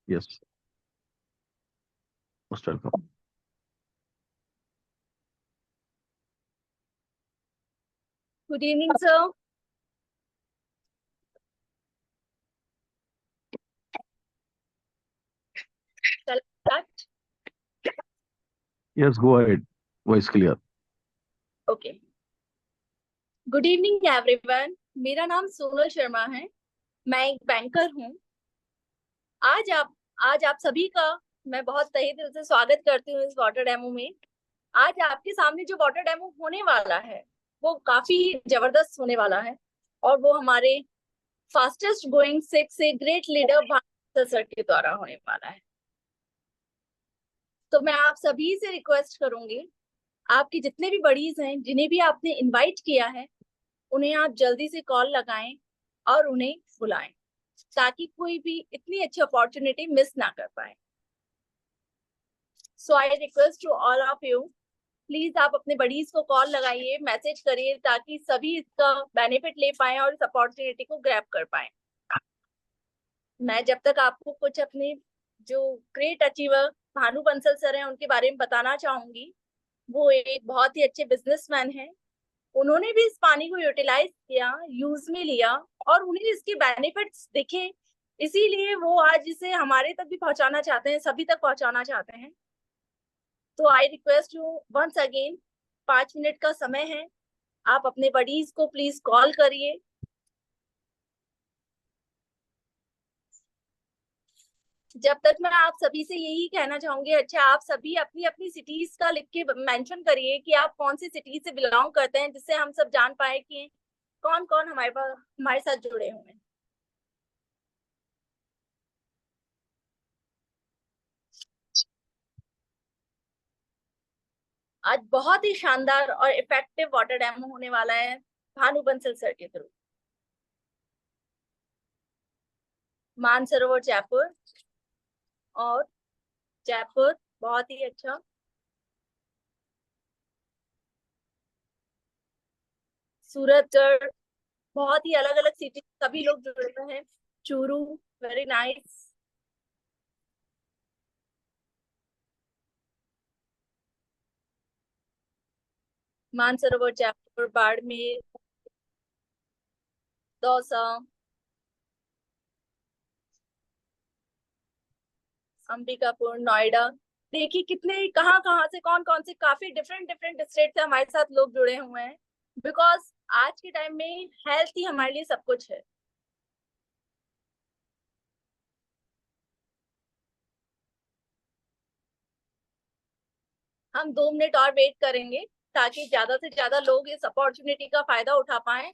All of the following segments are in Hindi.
Yes, most welcome. Good evening, sir. Shall I start? Yes, go ahead. Voice clear. Okay. Good evening, everyone. मेरा नाम सोनल शर्मा है। मैं एक बैंकर हूँ। आज आप सभी का मैं बहुत तहे दिल से स्वागत करती हूँ इस वाटर डेमो में। आज आपके सामने जो वाटर डेमो होने वाला है वो काफी जबरदस्त होने वाला है और वो हमारे फास्टेस्ट गोइंग सिक्स से ग्रेट लीडर भानु सर के द्वारा होने वाला है। तो मैं आप सभी से रिक्वेस्ट करूंगी, आपके जितने भी बड़ीज हैं, जिन्हें भी आपने इनवाइट किया है, उन्हें आप जल्दी से कॉल लगाएं और उन्हें बुलाएं ताकि कोई भी इतनी अच्छी अपॉर्चुनिटी मिस ना कर पाए। So I request to all of you, please आप अपने बड़ीज को कॉल लगाइए, मैसेज करिए ताकि सभी इसका बेनिफिट ले पाए और इस अपॉर्चुनिटी को ग्रैब कर पाए। मैं जब तक आपको कुछ अपने जो great achiever Bhanu Bansal sir हैं उनके बारे में बताना चाहूंगी। वो एक बहुत ही अच्छे बिजनेसमैन हैं। उन्होंने भी इस पानी को यूटिलाइज किया, यूज में लिया और उन्हें इसके बेनिफिट्स दिखे, इसीलिए वो आज इसे हमारे तक भी पहुंचाना चाहते हैं, सभी तक पहुंचाना चाहते हैं। तो I request you once again, 5 minute का समय है, आप अपने बडीज को प्लीज कॉल करिए। जब तक मैं आप सभी से यही कहना चाहूंगी, अच्छा आप सभी अपनी अपनी सिटीज का लिख के मेंशन करिए कि आप कौन सी सिटी से बिलोंग करते हैं, जिससे हम सब जान पाए कि कौन कौन हमारे साथ जुड़े हुए हैं। आज बहुत ही शानदार और इफेक्टिव वाटर डेमो होने वाला है भानु बंसल सर के थ्रू। मानसरोवर जयपुर, और जयपुर बहुत ही अच्छा। सूरतगढ़, बहुत ही अलग अलग सिटी सभी लोग जुड़े हुए हैं। Churu, very nice. मानसरोवर जयपुर, बाड़मेर, दौसा, अंबिकापुर, नोएडा। देखिए कितने कहाँ कहाँ से कौन कौन से काफी डिफरेंट डिफरेंट स्टेट से हमारे साथ लोग जुड़े हुए हैं। बिकॉज आज के टाइम में हेल्थ ही हमारे लिए सब कुछ है। हम 2 मिनट और वेट करेंगे ताकि ज्यादा से ज्यादा लोग इस अपॉर्चुनिटी का फायदा उठा पाए।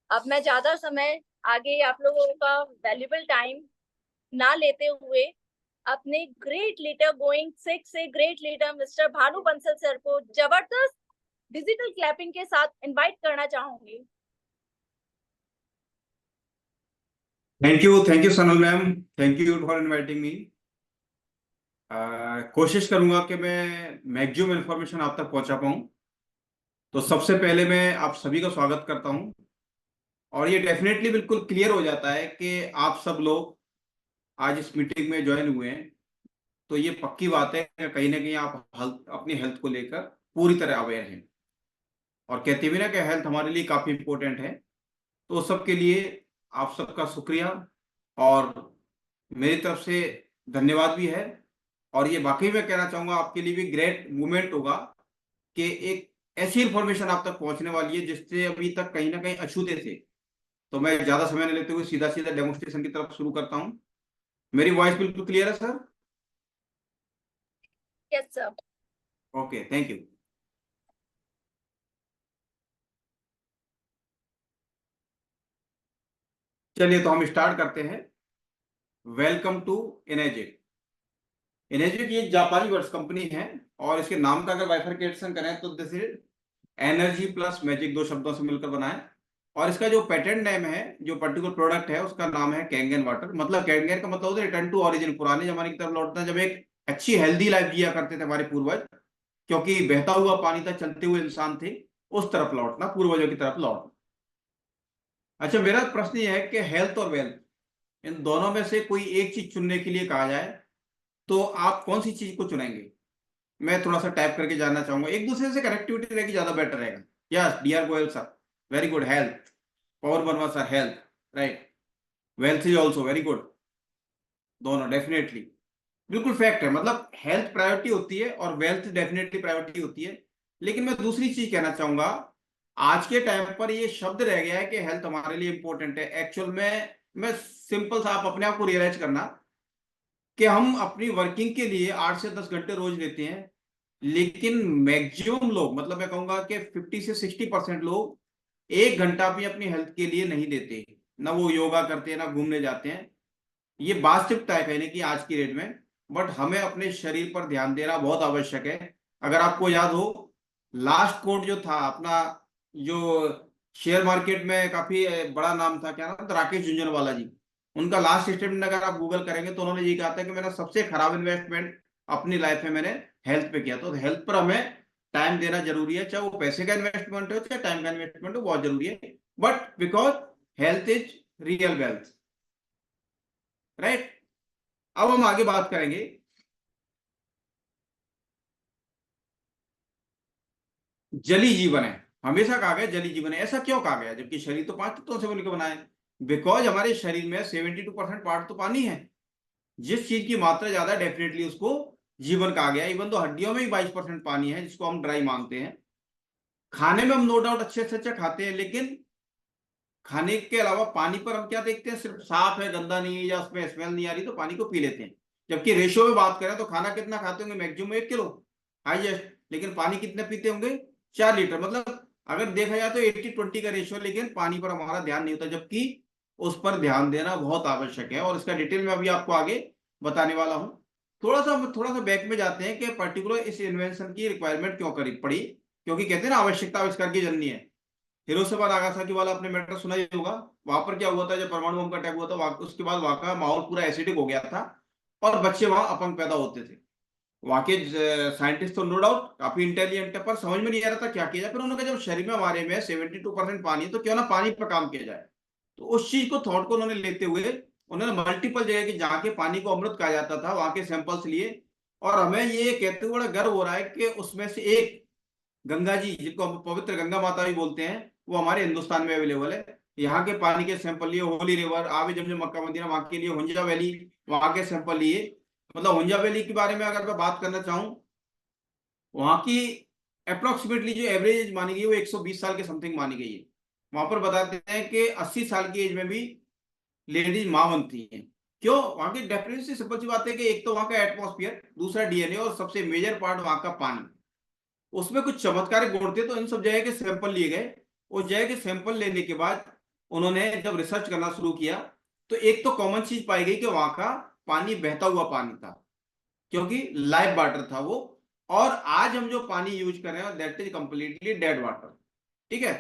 अब मैं ज्यादा समय आगे आप लोगों का वैल्यूबल टाइम ना लेते हुए अपने ग्रेट लीडर गोइंग सिक्स से great leader mister Bhanu Bansal sir को जबरदस्त डिजिटल क्लैपिंग के साथ इनवाइट करना चाहूंगी। Thank you Sanal ma'am, thank you for inviting me. कोशिश करूंगा कि मैं मैक्सिमम इंफॉर्मेशन आप तक पहुंचा पाऊं। तो सबसे पहले मैं आप सभी का स्वागत करता हूं, और ये डेफिनेटली बिल्कुल क्लियर हो जाता है कि आप सब लोग आज इस मीटिंग में ज्वाइन हुए हैं। तो ये पक्की बात है कि कहीं ना कहीं आप अपनी हेल्थ को लेकर पूरी तरह अवेयर हैं, और कहते भी ना कि हेल्थ हमारे लिए काफी इंपॉर्टेंट है। तो उस सब के लिए आप सबका शुक्रिया, और मेरी तरफ से धन्यवाद भी है। और ये वाकई में कहना चाहूंगा आपके लिए भी ग्रेट मूवमेंट होगा कि एक ऐसी इंफॉर्मेशन आप तक पहुंचने वाली है जिससे अभी तक कहीं ना कहीं अछूते थे। तो मैं ज्यादा समय नहीं लेते हुए सीधा सीधा डेमोन्स्ट्रेशन की तरफ शुरू करता हूं। मेरी वॉइस बिल्कुल क्लियर है sir? Yes sir. Okay, thank you. चलिए तो हम स्टार्ट करते हैं। Welcome to एनर्जेट। एनर्जेट ये जापानी वर्ड्स कंपनी है, और इसके नाम का अगर बाइफरकेशन करें तो this is energy plus magic, दो शब्दों से मिलकर बना है। और इसका जो पेटेंट नेम है, जो पर्टिकुलर प्रोडक्ट है, उसका नाम है कैंगन वाटर। मतलब कैंगन का मतलब होता है रिटर्न टू ओरिजिन, पुराने जमाने की तरफ लौटना, जब एक अच्छी हेल्दी लाइफ जिया करते थे हमारे पूर्वज, क्योंकि बहता हुआ पानी था, चलते हुए इंसान थे, उस तरफ लौटना, पूर्वजों की तरफ लौटना। अच्छा, मेरा प्रश्न यह है कि हेल्थ और वेल्थ, इन दोनों में से कोई एक चीज चुनने के लिए कहा जाए तो आप कौन सी चीज को चुनेंगे? मैं थोड़ा सा टाइप करके जानना चाहूंगा, एक दूसरे से कनेक्टिविटी रहेगी, ज्यादा बेटर रहेगा। Yes dear Goyal sir, very good. Health, Pawan Verma sir, health, right. Wealth is also very good. दोनों डेफिनेटली, बिल्कुल फैक्ट है। मतलब हेल्थ प्रायोरिटी होती है और वेल्थ डेफिनेटली प्रायोरिटी होती है। लेकिन मैं दूसरी चीज कहना चाहूंगा, आज के टाइम पर ये शब्द रह गया है कि हेल्थ हमारे लिए इंपॉर्टेंट है। एक्चुअल में मैं सिंपल सा, आप अपने आप को रियलाइज करना कि हम अपनी वर्किंग के लिए 8 से 10 घंटे रोज लेते हैं, लेकिन मैक्सिमम लोग, मतलब मैं कहूंगा कि 50 से 60% लोग 1 घंटा भी अपनी हेल्थ के लिए नहीं देते। ना वो योगा करते हैं, ना घूमने जाते हैं। ये वास्तविकता है कहीं ना कि आज की डेट में। बट हमें अपने शरीर पर ध्यान देना बहुत आवश्यक है। अगर आपको याद हो, लास्ट कोट जो था अपना, जो शेयर मार्केट में काफी बड़ा नाम था, क्या नाम था, राकेश झुंझुनवाला जी, उनका लास्ट स्टेटमेंट अगर आप गूगल करेंगे तो उन्होंने ये कहा था कि मेरा सबसे खराब इन्वेस्टमेंट अपनी लाइफ में मैंने हेल्थ पे किया। तो हेल्थ पर हमें टाइम देना जरूरी है, चाहे वो पैसे का इन्वेस्टमेंट हो चाहे टाइम का इन्वेस्टमेंट हो, बहुत जरूरी है। But because health is real wealth, right. अब हम आगे बात करेंगे, जली जीवन है। हमेशा कहा गया जली जीवन है, ऐसा क्यों कहा गया, जबकि शरीर तो 5 तत्वों से मिलकर बना है? बिकॉज हमारे शरीर में 72% पार्ट तो पानी है। जिस चीज की मात्रा ज्यादा है डेफिनेटली उसको जीवन कहा गया। इवन तो हड्डियों में ही 22% पानी है, जिसको हम ड्राई मांगते हैं। खाने में हम नो डाउट अच्छे से अच्छा खाते हैं, लेकिन खाने के अलावा पानी पर हम क्या देखते हैं, सिर्फ साफ है, गंदा नहीं है, या उसमें स्मेल नहीं आ रही तो पानी को पी लेते हैं। जबकि रेशियो में बात करें तो खाना कितना खाते होंगे, मैक्सिमम 1 किलो हाईएस्ट, लेकिन पानी कितने पीते होंगे, 4 लीटर। मतलब अगर देखा जाए तो 80-20 का रेशियो, लेकिन पानी पर हमारा ध्यान नहीं होता, जबकि उस पर ध्यान देना बहुत आवश्यक है। और इसका डिटेल में अभी आपको आगे बताने वाला हूं। थोड़ा सा बैक में जाते हैं कि पर्टिकुलर इस इन्वेंशन की रिक्वायरमेंट क्यों करी पड़ी, क्योंकि कहते हैं ना आवश्यकता आविष्कार की जननी है। हिरोशिमा नागासाकी वाला आपने मैटर सुना ही होगा। वहां पर क्या हुआ था, जब परमाणु बम का अटैक हुआ था, उसके बाद वहां का माहौल पूरा एसिडिक हो गया था और बच्चे वहां अपंग पैदा होते थे। वहां के साइंटिस्ट तो नो डाउट काफी इंटेलिजेंट है, पर समझ में नहीं आ रहा था क्या किया जाए। फिर उन्होंने कहा जब शरीर में हमारे में 72% पानी है तो क्यों ना पानी पर काम किया जाए। तो उस चीज को, थॉट को उन्होंने लेते हुए उन्होंने मल्टीपल जगह की, जहाँ के पानी को अमृत कहा जाता था, वहां के सैंपल्स लिए। और हमें ये कहते हुए बड़ा गर्व हो रहा है कि उसमें से एक गंगा जी, जिनको हम पवित्र गंगा माता भी बोलते हैं, वो हमारे हिंदुस्तान में अवेलेबल है। यहाँ के पानी के सैंपल लिए, होली रिवर, आबे जमजम, मक्का मदीना, वहां के लिए हुंजा वैली, वहां के सैंपल लिए। मतलब हुंजा वैली के बारे में अगर मैं बात करना चाहूँ, वहां की अप्रोक्सीमेटली जो एवरेज मानी गई है वो 120 साल के समथिंग मानी गई है। वहां पर बताते हैं कि 80 साल की एज में भी लेडीज मां बनती हैं। क्यों? वहां की डेफिनेटली सिंपल सी बात है कि एक तो वहां का एटमॉस्फेयर, दूसरा डीएनए, और सबसे मेजर पार्ट वहां का पानी। उसमें कुछ चमत्कारिक गुण थे, तो इन सब जगह के सैंपल लिए गए। उस जगह के सैंपल लेने के बाद उन्होंने जब रिसर्च करना शुरू किया, तो एक तो कॉमन चीज पाई गई कि वहां का पानी बहता हुआ पानी था, क्योंकि लाइव वाटर था वो। और आज हम जो पानी यूज कर रहे हैं that is completely dead water. ठीक है।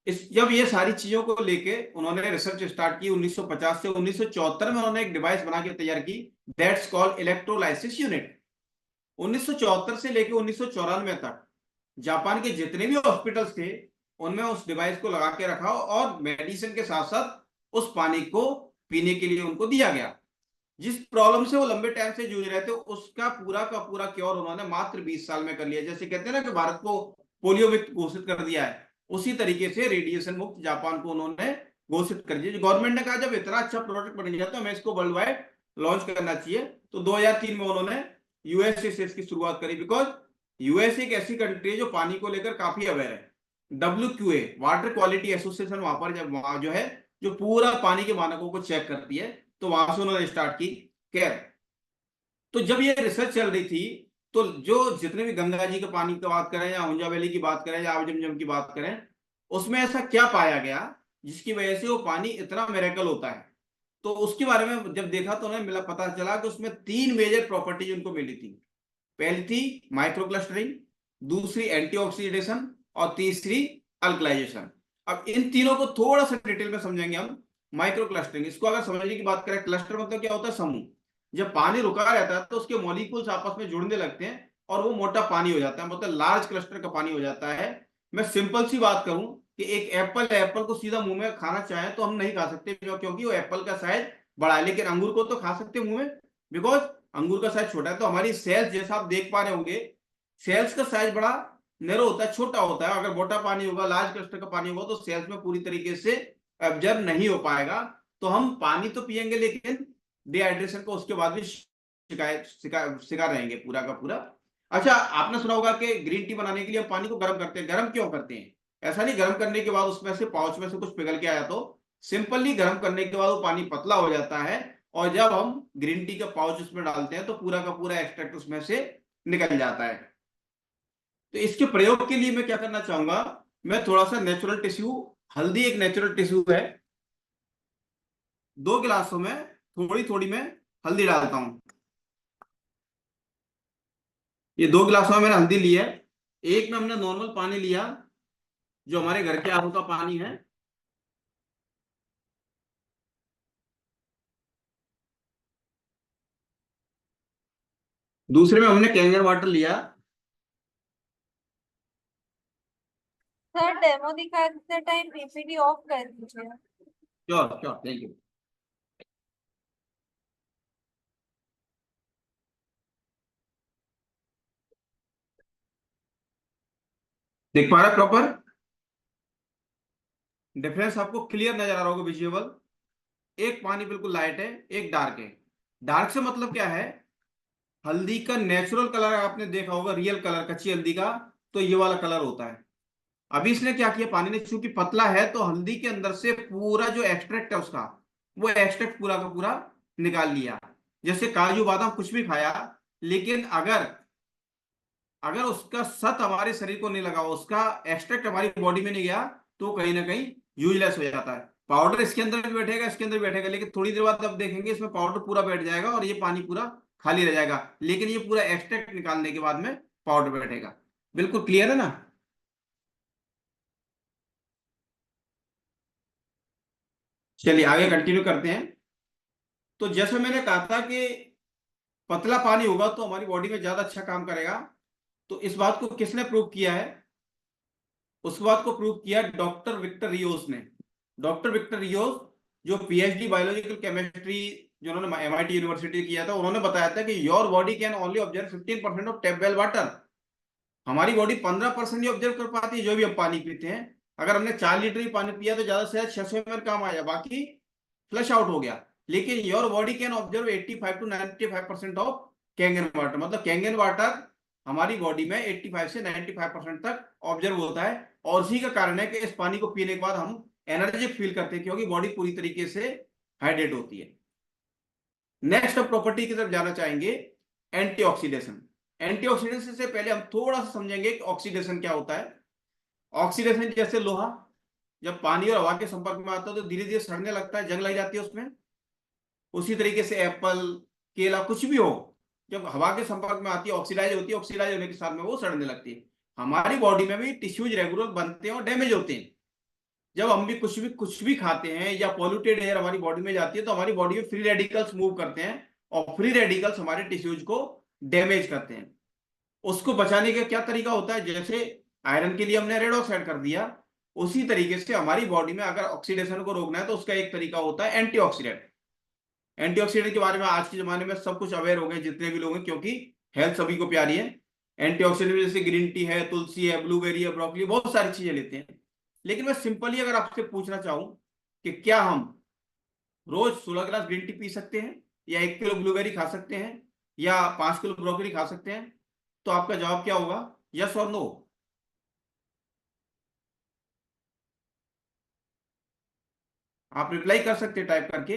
इस जब ये सारी चीजों को लेके उन्होंने रिसर्च स्टार्ट की 1950 से 1974 में, उन्होंने एक डिवाइस बना के तैयार की, दैट्स कॉल्ड इलेक्ट्रोलाइसिस यूनिट। 1974 से लेके 1994 तक जापान के जितने भी हॉस्पिटल्स थे उनमें उस डिवाइस को लगा के रखा, और मेडिसिन के साथ साथ उस पानी को पीने के लिए उनको दिया गया। जिस प्रॉब्लम से वो लंबे टाइम से जूझ रहे थे, उसका पूरा का पूरा क्योर उन्होंने मात्र 20 साल में कर लिया। जैसे कहते हैं ना कि भारत को पोलियो मुक्त घोषित कर दिया है, उसी तरीके से रेडिएशन मुक्त जापान को उन्होंने घोषित कर दिया। गवर्नमेंट ने कहा जब इतना अच्छा प्रोडक्ट बन गया तो हमें इसको वर्ल्ड वाइड लॉन्च करना चाहिए। तो 2003 में उन्होंने यूएसए से इसकी शुरुआत करी, बिकॉज यूएस एक ऐसी कंट्री है जो पानी को लेकर काफी अवेयर है। WQA वाटर क्वालिटी एसोसिएशन वहां पर जब वहां जो है, जो पूरा पानी के मानकों को चेक करती है, तो वहां से उन्होंने स्टार्ट की केयर। तो जब ये रिसर्च चल रही थी, तो जो जितने भी गंगा जी के पानी की बात करें, या हुंजा वैली की बात करें, या आबे जमजम की बात करें, उसमें ऐसा क्या पाया गया जिसकी वजह से वो पानी इतना मिरेकल होता है। तो उसके बारे में जब देखा तो उन्हें मिला, पता चला कि उसमें 3 मेजर प्रॉपर्टीज उनको मिली थी। पहली थी माइक्रोक्लस्टरिंग, दूसरी एंटीऑक्सीडेशन, और तीसरी अल्कलाइजेशन। अब इन तीनों को थोड़ा सा डिटेल में समझेंगे हम। माइक्रो क्लस्टरिंग, इसको अगर समझने की बात करें, क्लस्टर मतलब क्या होता है? समूह। जब पानी रुका रहता है तो उसके मॉलिक्यूल्स आपस में जुड़ने लगते हैं और वो मोटा पानी हो जाता है, मतलब लार्ज क्लस्टर का पानी हो जाता है। मैं सिंपल सी बात करूं कि एक एप्पल है, एप्पल को सीधा मुंह में खाना चाहे तो हम नहीं खा सकते, क्योंकि वो एप्पल का साइज बड़ा है, लेकिन अंगूर को तो खा सकते मुंह में, बिकॉज अंगूर का साइज छोटा है। तो हमारी सेल्स, जैसा आप देख पा रहे होंगे, सेल्स का साइज बड़ा नैरो होता है, छोटा होता है। अगर मोटा पानी होगा, लार्ज क्लस्टर का पानी होगा, तो सेल्स में पूरी तरीके से एब्जॉर्ब नहीं हो पाएगा। तो हम पानी तो पिएंगे, लेकिन डिहाइड्रेशन को उसके बाद भी शिकार रहेंगे पूरा का पूरा। अच्छा, आपने सुना होगा कि ग्रीन टी बनाने के लिए हम पानी को गर्म करते हैं। गर्म क्यों करते हैं? ऐसा नहीं गर्म करने के बाद उसमें से पाउच में से कुछ पिघल के आया, तो सिंपली गर्म करने के बाद वो पानी पतला हो जाता है, और जब हम ग्रीन टी का पाउच उसमें डालते हैं तो पूरा का पूरा एक्सट्रैक्ट उसमें से निकल जाता है। तो इसके प्रयोग के लिए मैं क्या करना चाहूंगा, मैं थोड़ा सा नेचुरल टिश्यू, हल्दी एक नेचुरल टिश्यू है, 2 गिलासों में थोड़ी थोड़ी मैं हल्दी डालता हूं। ये 2 गिलासों में मैंने हल्दी ली है। एक में हमने नॉर्मल पानी लिया, जो हमारे घर के आरओ का पानी है। दूसरे में हमने कैंगन वाटर लिया। सर डेमो दिखाते टाइम पीपीटी ऑफ कर दीजिए। Sure sure, thank you. देख पा रहे प्रॉपर? डिफरेंस आपको क्लियर नजर आ रहा होगा, विजुअल। एक पानी बिल्कुल लाइट है, एक डार्क है। डार्क से मतलब क्या है? हल्दी का नेचुरल कलर आपने देखा होगा, रियल कलर कच्ची हल्दी का, तो ये वाला कलर होता है। अभी इसने क्या किया, पानी ने चूंकि पतला है तो हल्दी के अंदर से पूरा जो एक्सट्रैक्ट है उसका, वो एक्सट्रैक्ट पूरा का पूरा निकाल लिया। जैसे काजू बादाम कुछ भी खाया, लेकिन अगर अगर उसका सत हमारे शरीर को नहीं लगा, उसका एक्सट्रैक्ट हमारी बॉडी में नहीं गया, तो कहीं ना कहीं यूजलेस हो जाता है। पाउडर इसके अंदर भी बैठेगा, इसके अंदर भी बैठेगा, लेकिन थोड़ी देर बाद अब देखेंगे इसमें पाउडर पूरा बैठ जाएगा और ये पानी पूरा खाली रह जाएगा, लेकिन ये पूरा एक्सट्रैक्ट निकालने के बाद में पाउडर बैठेगा। बिल्कुल क्लियर है ना? चलिए आगे कंटिन्यू करते हैं। तो जैसे मैंने कहा था कि पतला पानी होगा तो हमारी बॉडी में ज्यादा अच्छा काम करेगा। तो इस बात को किसने प्रूव किया है? उस बात को प्रूव किया डॉक्टर विक्टर रियोस ने। डॉक्टर विक्टर रियोस, जो पीएचडी बायोलॉजिकल केमिस्ट्री, जो उन्होंने एमआईटी यूनिवर्सिटी किया था, उन्होंने बताया था कि your body can only observe 15% of tap well water. हमारी बॉडी 15% ही ऑब्जर्व कर पाती है जो भी हम पानी पीते हैं। अगर हमने 4 लीटर ही पानी पिया तो ज्यादा से ज्यादा 600 ml काम आया, बाकी फ्लश आउट हो गया। लेकिन your body can observe 85 to 95% of Kangen water, मतलब कैंगन वाटर हमारी बॉडी में 85 से 95% तक ऑब्जर्व होता है। और उसी का कारण है कि इस पानी को पीने के बाद हम एनर्जी फील करते हैं, क्योंकि बॉडी पूरी तरीके से हाइड्रेट होती है। नेक्स्ट प्रॉपर्टी की तरफ जाना चाहेंगे, एंटीऑक्सीडेशन। एंटीऑक्सीडेशन से पहले हम थोड़ा सा समझेंगे कि ऑक्सीडेशन क्या होता है। ऑक्सीडेशन जैसे लोहा जब पानी और हवा के संपर्क में आता है तो धीरे धीरे सड़ने लगता है, जंग लग जाती है उसमें। उसी तरीके से एप्पल, केला, कुछ भी हो, जब हवा के संपर्क में आती है ऑक्सीडाइज होती है, ऑक्सीडाइज होने के साथ में वो सड़ने लगती है। हमारी बॉडी में भी टिश्यूज रेगुलर बनते हैं और डैमेज होते हैं। जब हम भी कुछ भी खाते हैं या पॉल्यूटेड एयर हमारी बॉडी में जाती है तो हमारी बॉडी में फ्री रेडिकल्स मूव करते हैं और फ्री रेडिकल्स हमारे टिश्यूज को डैमेज करते हैं। उसको बचाने का क्या तरीका होता है? जैसे आयरन के लिए हमने रेड ऑक्साइड कर दिया, उसी तरीके से हमारी बॉडी में अगर ऑक्सीडेशन को रोकना है तो उसका एक तरीका होता है एंटीऑक्सीडेंट। एंटीऑक्सीडेंट के बारे में आज के जमाने में सब कुछ अवेयर हो गए जितने भी लोग हैं, क्योंकि हेल्थ सभी को प्यारी है। एंटीऑक्सीडेंट जैसे ग्रीन टी है, तुलसी है, ब्लूबेरी है, ब्रोकली, बहुत सारी चीजें लेते हैं। लेकिन मैं सिंपली अगर आपसे पूछना चाहूं कि क्या हम रोज 16 गिलास ग्रीन टी पी सकते हैं, या 1 किलो ब्लूबेरी खा सकते हैं, या 5 किलो ब्रोकली खा सकते हैं, तो आपका जवाब क्या होगा? यस और नो? आप रिप्लाई कर सकते हैं टाइप करके।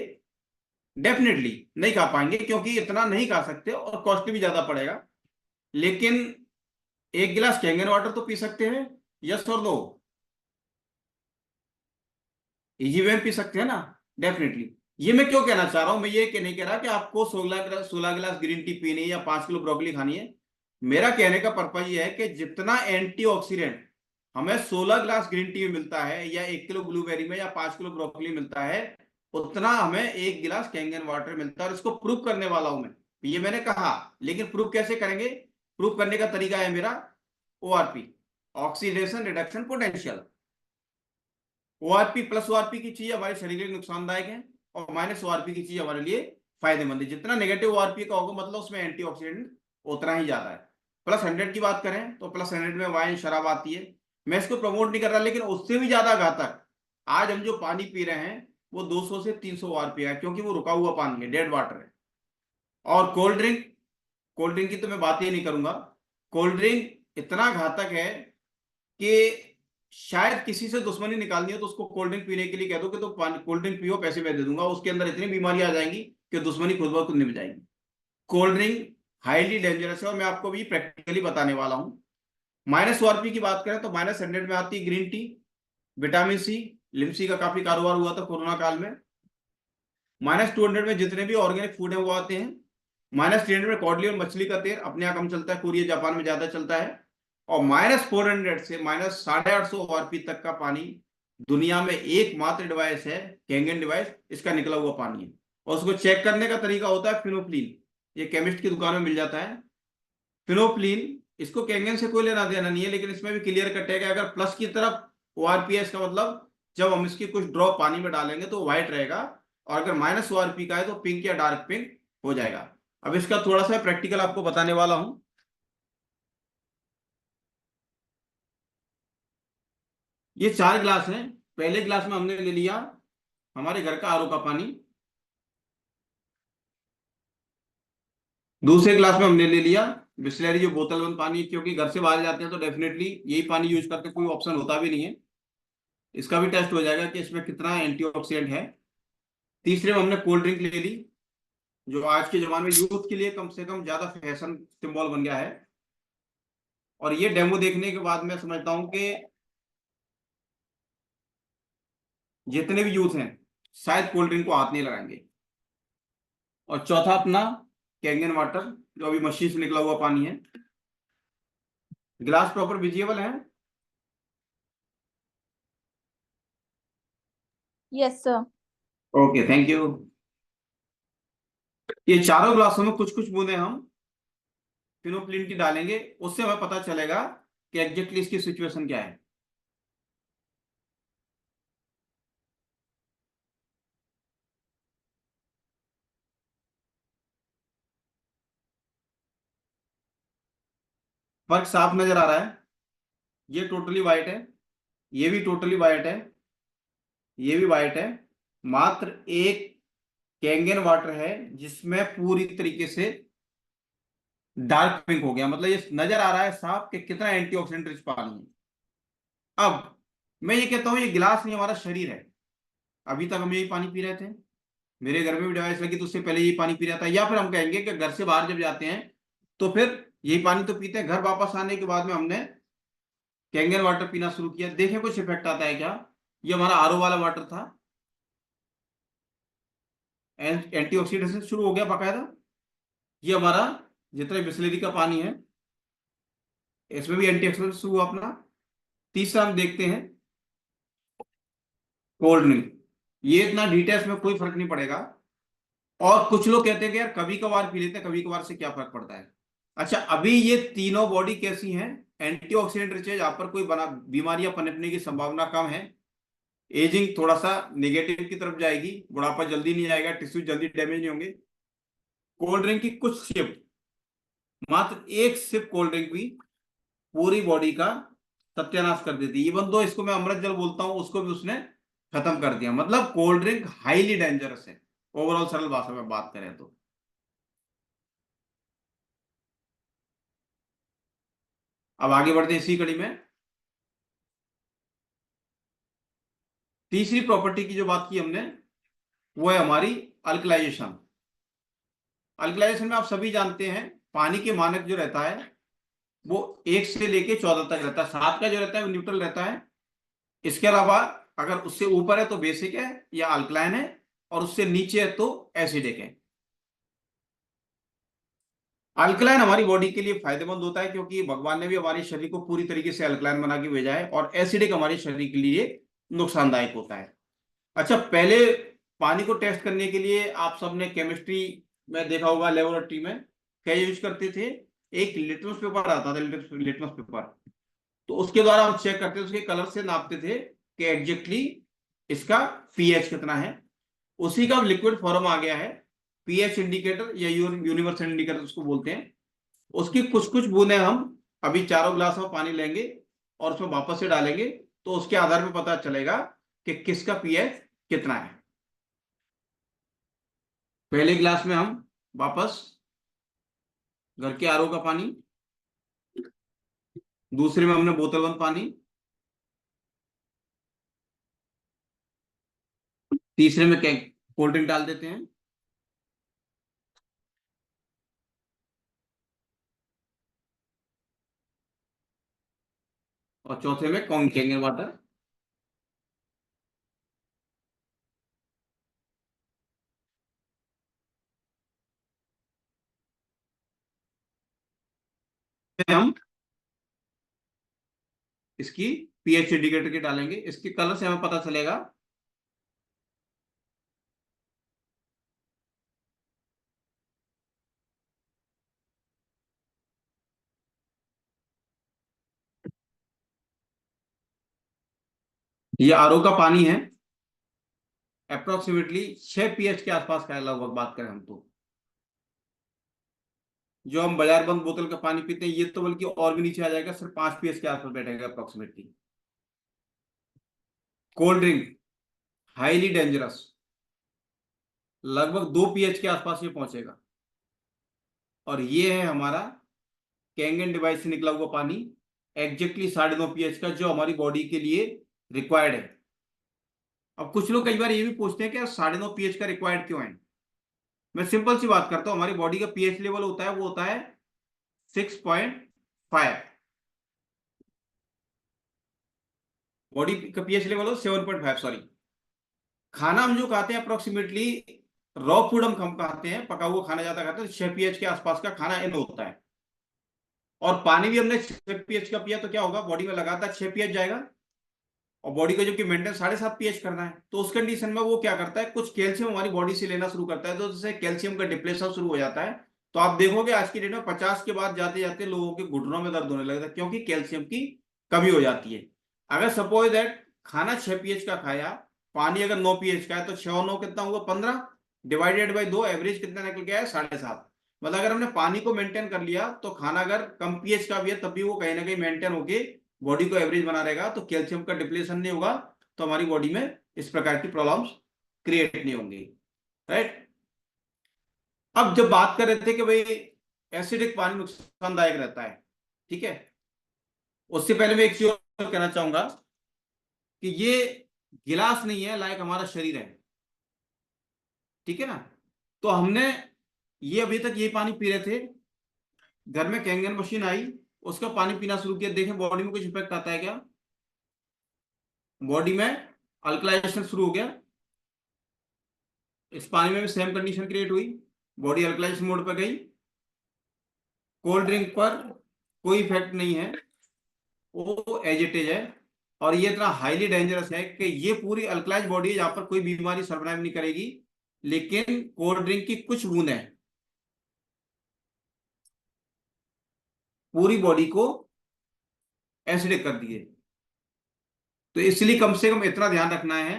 डेफिनेटली नहीं खा पाएंगे, क्योंकि इतना नहीं खा सकते और कॉस्टली भी ज्यादा पड़ेगा। लेकिन 1 गिलास कैंगन वाटर तो पी सकते हैं, यस और नो? इजी वे में पी सकते हैं ना? डेफिनेटली। ये मैं क्यों कहना चाह रहा हूं, मैं ये नहीं कह रहा कि आपको 16 गिलास ग्रीन टी पीनी है या 5 किलो ब्रोकली खानी है। मेरा कहने का पर्पज ये है कि जितना एंटीऑक्सीडेंट हमें 16 ग्लास ग्रीन टी में मिलता है या 1 किलो ब्लूबेरी में या 5 किलो ब्रोकली मिलता है, उतना हमें 1 गिलास कैंगन वाटर मिलता है। और इसको प्रूव करने वाला हूं मैं, ये मैंने कहा, लेकिन प्रूव कैसे करेंगे? प्रूव करने का तरीका है मेरा ORP, oxidation reduction potential. ORP plus ORP की चीज हमारे शरीर के लिए नुकसानदायक है और माइनस ORP की चीज हमारे लिए फायदेमंद है। जितना नेगेटिव ORP का होगा मतलब उसमें एंटीऑक्सीडेंट उतना ही ज्यादा है। प्लस 100 की बात करें तो प्लस 100 में वाइन शराब आती है, मैं इसको प्रमोट नहीं कर रहा, लेकिन उससे भी ज्यादा घातक आज हम जो पानी पी रहे हैं वो 200 से 300 ORP है, क्योंकि वो रुका हुआ पानी है, डेड वाटर है। और कोल्ड ड्रिंक की तो मैं बात ही नहीं करूंगा। कोल्ड ड्रिंक इतना घातक है कि शायद किसी से दुश्मनी निकालनी हो तो उसको कोल्ड ड्रिंक पीने के लिए कह दो कि तो कोल्ड ड्रिंक पियो, पैसे मैं दे दूंगा, उसके अंदर इतनी बीमारियां आ जाएंगी कि दुश्मनी खुद ब खुद निभ जाएगी। कोल्ड ड्रिंक हाईली डेंजरस है और मैं आपको भी प्रैक्टिकली बताने वाला हूं। माइनस ORP की बात करें तो -100 में आती है green tea, vitamin C, Limcee का काफी कारोबार हुआ था कोरोना काल में। -200 में जितने भी ऑर्गेनिक फूड है वो आते हैं। -300 में कॉडली और मछली का तेल अपने यहाँ कम चलता है, कोरिया जापान में ज्यादा चलता है। और -400 से -850 ORP तक का पानी दुनिया में एकमात्र डिवाइस है, कैंगन डिवाइस, इसका निकला हुआ पानी है। और उसको चेक करने का तरीका होता है फिनोप्लीन, ये केमिस्ट की दुकान में मिल जाता है फिनोप्लीन। इसको कैंगन से कोई लेना देना नहीं है, लेकिन इसमें भी क्लियर कट है कि अगर प्लस की तरफ ORP है, इसका मतलब जब हम इसकी कुछ ड्रॉप पानी में डालेंगे तो व्हाइट रहेगा, और अगर माइनस ORP का है तो पिंक या डार्क पिंक हो जाएगा। अब इसका थोड़ा सा प्रैक्टिकल आपको बताने वाला हूं। ये 4 ग्लास हैं। पहले ग्लास में हमने ले लिया हमारे घर का RO का पानी, दूसरे ग्लास में हमने ले लिया बिस्लेरी जो बोतल बंद पानी, क्योंकि घर से बाहर जाते हैं तो डेफिनेटली यही पानी यूज करते, कोई ऑप्शन होता भी नहीं है। इसका भी टेस्ट हो जाएगा कि इसमें कितना एंटीऑक्सीडेंट है। तीसरे में हमने कोल्ड ड्रिंक ले ली, जो आज के जमाने में यूथ के लिए कम से कम ज्यादा फैशन सिंबल बन गया है। और ये डेमो देखने के बाद मैं समझता हूं कि जितने भी यूथ हैं शायद कोल्ड ड्रिंक को हाथ नहीं लगाएंगे। और चौथा अपना कैंगन वाटर, जो अभी मशीन से निकला हुआ पानी है। ग्लास प्रॉपर विजिबल है? Yes sir. Okay, thank you. ये चारों ग्लासों में कुछ कुछ बूंदे हम फिनोप्लीन की डालेंगे, उससे हमें पता चलेगा कि एग्जैक्टली इसकी सिचुएशन क्या है। फर्क साफ नजर आ रहा है? ये टोटली व्हाइट है, ये भी टोटली व्हाइट है, ये भी व्हाइट है। मात्र एक कैंगन वाटर है जिसमें पूरी तरीके से डार्क पिंक हो गया, मतलब ये नजर आ रहा है साफ कि कितना एंटीऑक्सीडेंट रिच पानी है। अब मैं ये कहता हूं ये गिलास नहीं, हमारा शरीर है। अभी तक हम यही पानी पी रहे थे, मेरे घर में भी डिवाइस लगी तो उससे पहले यही पानी पी रहा था। या फिर हम कहेंगे कि घर से बाहर जब जाते हैं तो फिर यही पानी तो पीते हैं। घर वापस आने के बाद में हमने कैंगन वाटर पीना शुरू किया, देखें कुछ इफेक्ट आता है क्या? ये हमारा RO वाला वाटर था, एंटीऑक्सीडेशन शुरू हो गया बाकायदा। ये हमारा जितना बिस्लेरी का पानी है इसमें भी एंटीऑक्सीडेंट शुरू हुआ अपना। तीसरा हम देखते हैं कोल्ड ड्रिंक, ये इतना डिटेल्स में कोई फर्क नहीं पड़ेगा। और कुछ लोग कहते हैं कि यार कभी कभार पी लेते हैं, कभी कभार से क्या फर्क पड़ता है। अच्छा, अभी ये तीनों बॉडी कैसी हैं? एंटीऑक्सीडेंट रिच है, यहाँ पर कोई बना बीमारियां पनपने की संभावना कम है। एजिंग थोड़ा सा नेगेटिव की तरफ जाएगी, बुढ़ापा जल्दी नहीं आएगा, टिश्यू जल्दी डैमेज नहीं होंगे। कोल्ड ड्रिंक की कुछ सिप, मात्र एक सिप कोल्ड ड्रिंक भी पूरी बॉडी का सत्यानाश कर देती है। इवन दो इसको मैं अमृत जल बोलता हूं, उसको भी उसने खत्म कर दिया। मतलब कोल्ड ड्रिंक हाईली डेंजरस है, ओवरऑल सरल भाषा में बात करें तो। अब आगे बढ़ते हैं इसी कड़ी में। तीसरी प्रॉपर्टी की जो बात की हमने वो है हमारी अल्कलाइजेशन। अल्कलाइजेशन में आप सभी जानते हैं पानी के मानक जो रहता है वो 1 से लेके 14 तक रहता है। 7 का जो रहता है वो न्यूट्रल रहता है। इसके अलावा अगर उससे ऊपर है तो बेसिक है या अल्कलाइन है, और उससे नीचे है तो एसिडिक है। अल्कलाइन हमारी बॉडी के लिए फायदेमंद होता है क्योंकि भगवान ने भी हमारे शरीर को पूरी तरीके से अल्कलाइन बना के भेजा है, और एसिडिक हमारे शरीर के लिए नुकसानदायक होता है। अच्छा, पहले पानी को टेस्ट करने के लिए आप सबने केमिस्ट्री में देखा होगा, लेबोरेटरी में क्या यूज करते थे, एक लिटमस पेपर आता था, लिटमस पेपर, तो उसके द्वारा हम चेक करते थे, उसके कलर से नापते थे कि एग्जैक्टली इसका पीएच कितना है। उसी का लिक्विड फॉर्म आ गया है पीएच इंडिकेटर या यूनिवर्सल इंडिकेटर उसको बोलते हैं। उसकी कुछ कुछ बूंदें हम अभी चारों गिलास में पानी लेंगे और उसमें वापस से डालेंगे, तो उसके आधार पर पता चलेगा कि किसका पीएच कितना है। पहले गिलास में हम वापस घर के आरओ का पानी, दूसरे में हमने बोतल बंद पानी, तीसरे में कोल्ड ड्रिंक डाल देते हैं, और चौथे में कैंगन वाटर। हम इसकी पीएच इंडिकेटर के डालेंगे, इसके कलर से हमें पता चलेगा ये आरओ का पानी है, अप्रोक्सीमेटली 6 पीएच के आसपास का है लगभग, बात करें हम तो। जो हम बाजार बंद बोतल का पानी पीते हैं ये तो बल्कि और भी नीचे आ जाएगा, सिर्फ 5 पीएच के आसपास बैठेगा approximately. Cold drink highly dangerous, लगभग 2 पीएच के आसपास ये पहुंचेगा। और ये है हमारा कैंगन डिवाइस से निकला हुआ पानी, एग्जैक्टली 9.5 पीएच का, जो हमारी बॉडी के लिए रिक्वायर्ड है। अब कुछ लोग कई बार ये भी पूछते हैं कि 9.5 पीएच का रिक्वायर्ड क्यों है। मैं सिंपल सी बात करता हूं, हमारी बॉडी का पीएच लेवल होता है, वो होता है 6.5। बॉडी का पीएच लेवल हो 7.5, सॉरी। खाना हम जो खाते हैं अप्रोक्सीमेटली, रॉ फूड हम कम खाते हैं, पका हुआ खाना ज्यादा खाते हैं, तो 6 पीएच के आसपास का खाना इन होता है। और पानी भी हमने 6 पीएच का पिया तो क्या होगा, बॉडी में लगातार 6 पीएच जाएगा, और बॉडी को जबकि मेंटेन 7.5 पीएच करना है, तो उस कंडीशन में वो क्या करता है, कुछ कैल्शियम हमारी बॉडी से लेना शुरू करता है, तो जैसे कैल्शियम का डिप्लेशन शुरू हो जाता है। तो आप देखोगे आज की डेट में 50 के बाद जाते जाते लोगों के घुटनों में दर्द होने लगता है, क्योंकि कैल्शियम की कमी हो जाती है। अगर सपोज दैट खाना 6 पीएच का खाया, पानी अगर 9 पीएच का है, तो 6 और 9 कितना हुआ, 15, डिवाइडेड बाई 2, एवरेज कितना निकल गया है, 7.5। मतलब अगर हमने पानी को मेंटेन कर लिया, तो खाना अगर कम पीएच का भी है तब भी वो कहीं ना कहीं मेंटेन होके बॉडी को एवरेज बना रहेगा, तो कैल्शियम का डिप्लेशन नहीं होगा, तो हमारी बॉडी में इस प्रकार की प्रॉब्लम्स क्रिएट नहीं होंगी, राइट। अब जब बात कर रहे थे कि भाई एसिडिक पानी नुकसानदायक रहता है, ठीक है, उससे पहले मैं एक चीज और कहना चाहूंगा कि ये गिलास नहीं है, लाइक हमारा शरीर है, ठीक है ना। तो हमने ये अभी तक ये पानी पी रहे थे, घर में कैंगन मशीन आई, उसका पानी पीना शुरू किया, देखें बॉडी में कुछ इफेक्ट आता है क्या, बॉडी में अल्कलाइजेशन शुरू हो गया। इस पानी में भी सेम कंडीशन क्रिएट हुई, बॉडी अल्कलाइजेशन मोड पर गई। कोल्ड ड्रिंक पर कोई इफेक्ट नहीं है, वो एज इट इज है, और ये इतना हाईली डेंजरस है कि ये पूरी अल्कलाइज बॉडी है, यहाँ पर कोई बीमारी सर्वाइव नहीं करेगी, लेकिन कोल्ड ड्रिंक की कुछ बूंदें पूरी बॉडी को एसिडिक कर दिए। तो इसलिए कम से कम इतना ध्यान रखना है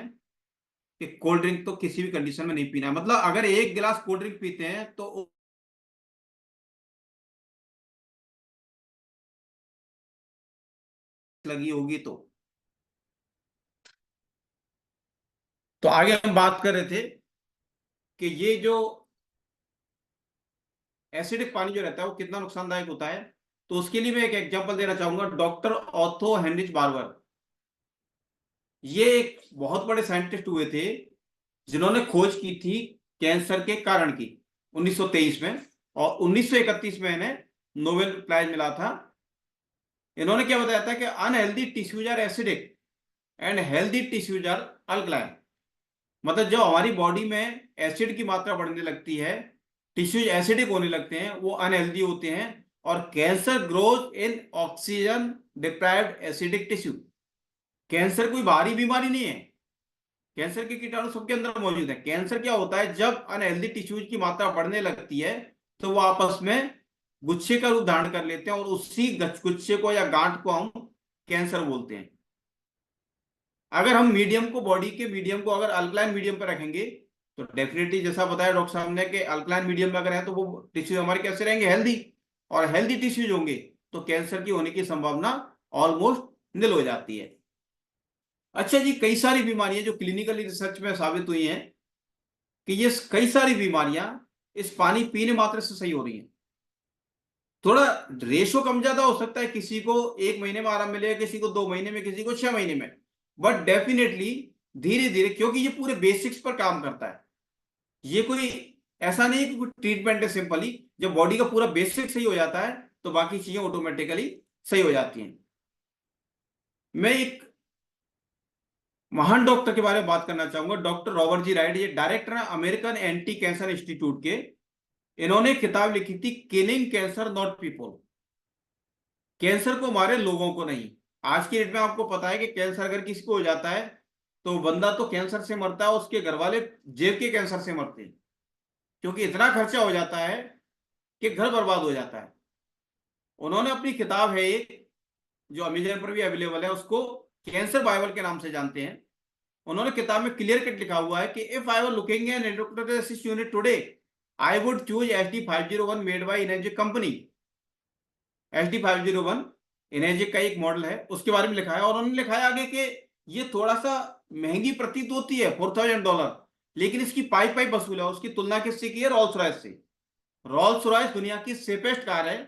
कि कोल्ड ड्रिंक तो किसी भी कंडीशन में नहीं पीना है। मतलब अगर एक गिलास कोल्ड ड्रिंक पीते हैं तो लगी होगी, तो आगे हम बात कर रहे थे कि ये जो एसिडिक पानी जो रहता है वो कितना नुकसानदायक होता है। तो उसके लिए मैं एक एग्जांपल देना चाहूंगा, डॉक्टर ऑथो हेनरिच बार्बर, ये एक बहुत बड़े साइंटिस्ट हुए थे जिन्होंने खोज की थी कैंसर के कारण की 1923 में, और 1931 में इन्हें नोबेल प्राइज मिला था। इन्होंने क्या बताया था कि unhealthy tissues are acidic and healthy tissues are alkaline. मतलब जब हमारी बॉडी में एसिड की मात्रा बढ़ने लगती है टिश्यूज एसिडिक होने लगते हैं, वो अनहेल्दी होते हैं, और cancer grows in oxygen deprived acidic tissue. Cancer कोई बाहरी बीमारी नहीं है, कैंसर के कीटाणु सबके अंदर मौजूद है। कैंसर क्या होता है, जब अनहेल्दी टिश्यूज की मात्रा बढ़ने लगती है तो वो आपस में गुच्छे का रूप धारण कर लेते हैं, और उसी गुच्छे को या गांठ को हम कैंसर बोलते हैं। अगर हम मीडियम को, बॉडी के मीडियम को अगर अल्कलाइन मीडियम पर रखेंगे तो डेफिनेटली जैसा बताया डॉक्टर साहब ने कि अल्कलाइन मीडियम में अगर है तो वो टिश्यू हमारे कैसे रहेंगे, हेल्दी, और हेल्दी टिश्यूज होंगे तो कैंसर की होने की संभावना ऑलमोस्ट निल हो जाती है। अच्छा जी, कई सारी बीमारियां जो क्लिनिकली रिसर्च में साबित हुई हैं कि ये कई सारी बीमारियां इस पानी पीने मात्र से सही हो रही हैं। थोड़ा रेशो कम ज्यादा हो सकता है, किसी को 1 महीने में आराम मिलेगा, किसी को 2 महीने में, किसी को 6 महीने में, बट डेफिनेटली धीरे धीरे, क्योंकि ये पूरे बेसिक्स पर काम करता है। ये कोई ऐसा नहीं है कि कोई ट्रीटमेंट है सिंपली, जब बॉडी का पूरा बेसिक सही हो जाता है तो बाकी चीजें ऑटोमेटिकली सही हो जाती हैं। मैं एक महान डॉक्टर के बारे में बात करना चाहूंगा, डॉक्टर रॉबर्ट जी राइट। ये डायरेक्टर है अमेरिकन एंटी कैंसर इंस्टीट्यूट के। इन्होंने किताब लिखी थी killing cancer not people. Cancer को मारे, लोगों को नहीं। आज की डेट में आपको पता है कि कैंसर अगर किसी को हो जाता है तो बंदा तो कैंसर से मरता है, उसके घर वाले जेब के कैंसर से मरते हैं, क्योंकि इतना खर्चा हो जाता है कि घर बर्बाद हो जाता है। उन्होंने अपनी किताब है एक, जो अमेजन पर भी अवेलेबल है, उसको कैंसर बाइबल के नाम से जानते हैं। उन्होंने किताब में क्लियर कट लिखा हुआ है कि if I were looking an endocrinitis unit today I would choose HD501 made by energic company. HD501 energic का एक मॉडल है, उसके बारे में लिखा है। और उन्होंने लिखा है आगे कि ये थोड़ा सा महंगी प्रतीत होती है, $4000, लेकिन इसकी पाइप वसूल है। उसकी तुलना किससे की है, रोल्स रॉयस से। रोल्स रॉयस दुनिया की सेफेस्ट कार है।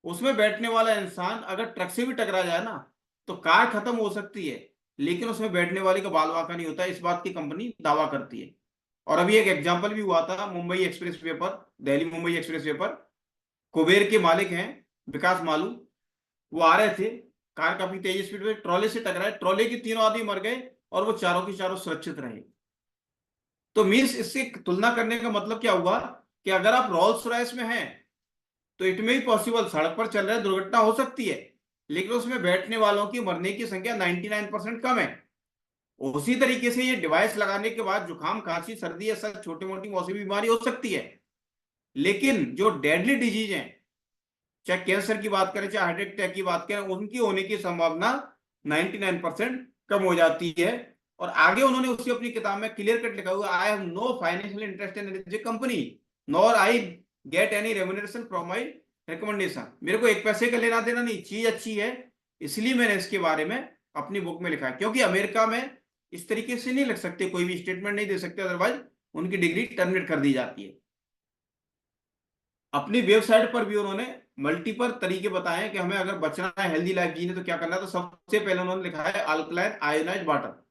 उसमें बैठने वाला इंसान अगर ट्रक से भी टकरा जाए ना तो कार खत्म हो सकती है, लेकिन उसमें बैठने वाले का बाल बांका नहीं होता, इस बात की कंपनी दावा करती है। और अभी एक एग्जांपल भी हुआ था, मुंबई एक्सप्रेस वे पर, दिल्ली मुंबई एक्सप्रेस वे पर कुबेर के मालिक हैं विकास मालू, वो आ रहे थे, कार काफी तेज स्पीड में, ट्रॉले से टकराए, ट्रॉले के 3 आदमी मर गए और वो चारों की चारों सुरक्षित रहे। तो मीन्स इससे तुलना करने का मतलब क्या हुआ कि अगर आप रोल्स रॉयस में हैं तो इट में भी पॉसिबल, सड़क पर चल रहे दुर्घटना हो सकती है, लेकिन उसमें बैठने वालों की मरने की संख्या 99% कम है। उसी तरीके से ये डिवाइस लगाने के बाद जुकाम, खांसी, सर्दी, ऐसा छोटी मोटी मौसमी बीमारी हो सकती है, लेकिन जो डेडली डिजीज हैं, चाहे कैंसर की बात करें, चाहे हार्ट अटैक की बात करें, उनकी होने की संभावना 99% कम हो जाती है। और आगे उन्होंने उसकी अपनी किताब में क्लियर कट लिखा हुआ, I have no financial interest in this company nor I get any remuneration from my recommendation. मेरे को एक पैसे का लेना देना नहीं, चीज अच्छी है इसलिए मैंने इसके बारे में अपनी बुक में लिखा है। क्योंकि अमेरिका में इस तरीके से नहीं लिख सकते, कोई भी स्टेटमेंट नहीं दे सकते, अदरवाइज उनकी डिग्री टर्मिनेट कर दी जाती है। अपनी वेबसाइट पर भी उन्होंने मल्टीपल तरीके बताए कि हमें अगर बचना है, हेल्दी लाइफ जीने तो क्या करना है। तो सबसे पहले उन्होंने लिखा है अल्कलाइन आयोनाइज्ड वाटर।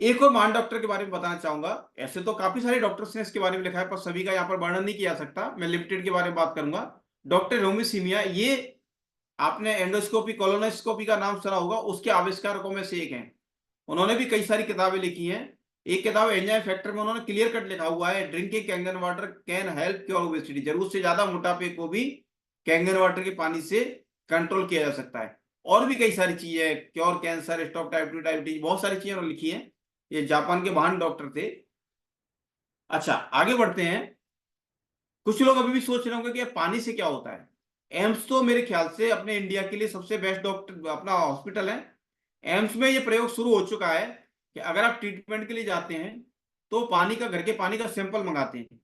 एक और महान डॉक्टर के बारे में बताना चाहूंगा, ऐसे तो काफी सारे डॉक्टर्स ने इसके बारे में लिखा है, पर सभी का यहाँ पर वर्णन नहीं किया जा सकता, मैं लिमिटेड के बारे में बात करूंगा। डॉक्टर रोमी सीमिया, ये आपने एंडोस्कोपी, कोलोनोस्कोपी का नाम सुना होगा, उसके आविष्कारकों में से एक हैं। उन्होंने भी कई सारी किताबें लिखी हैं। एक किताब एंजाइम फैक्टर में उन्होंने क्लियर कट लिखा हुआ है, drinking Kangen water can help cure obesity. जरूरत से ज्यादा मोटापे को भी कैंगन वाटर के पानी से कंट्रोल किया जा सकता है। और भी कई सारी चीजें, cure cancer, stop type 2 diabetes, बहुत सारी चीजें उन्होंने लिखी हैं। ये जापान के महान डॉक्टर थे। अच्छा, आगे बढ़ते हैं। कुछ लोग अभी भी सोच रहे होंगे कि पानी से क्या होता है। एम्स तो मेरे ख्याल से अपने इंडिया के लिए सबसे बेस्ट डॉक्टर अपना हॉस्पिटल है। एम्स में ये प्रयोग शुरू हो चुका है कि अगर आप ट्रीटमेंट के लिए जाते हैं तो पानी का, घर के पानी का सैंपल मंगाते हैं,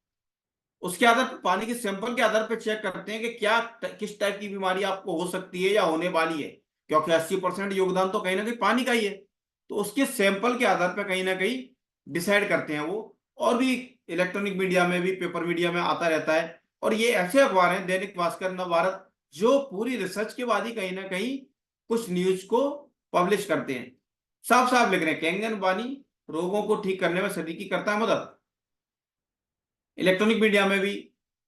उसके आधार पर, पानी के सैंपल के आधार पर चेक करते हैं कि क्या किस टाइप की बीमारी आपको हो सकती है या होने वाली है, क्योंकि 80% योगदान तो कहीं ना कहीं पानी का ही है। तो उसके सैंपल के आधार पर कहीं ना कहीं डिसाइड करते हैं वो। और भी इलेक्ट्रॉनिक मीडिया में भी, पेपर मीडिया में आता रहता है। और ये ऐसे अखबार हैं, दैनिक भास्कर, नवभारत, जो पूरी रिसर्च के बाद ही कहीं ना कहीं कुछ न्यूज को पब्लिश करते हैं। साफ साफ लिख रहे हैं, कैंगन पानी रोगों को ठीक करने में सदी की करता है मदद। इलेक्ट्रॉनिक मीडिया में भी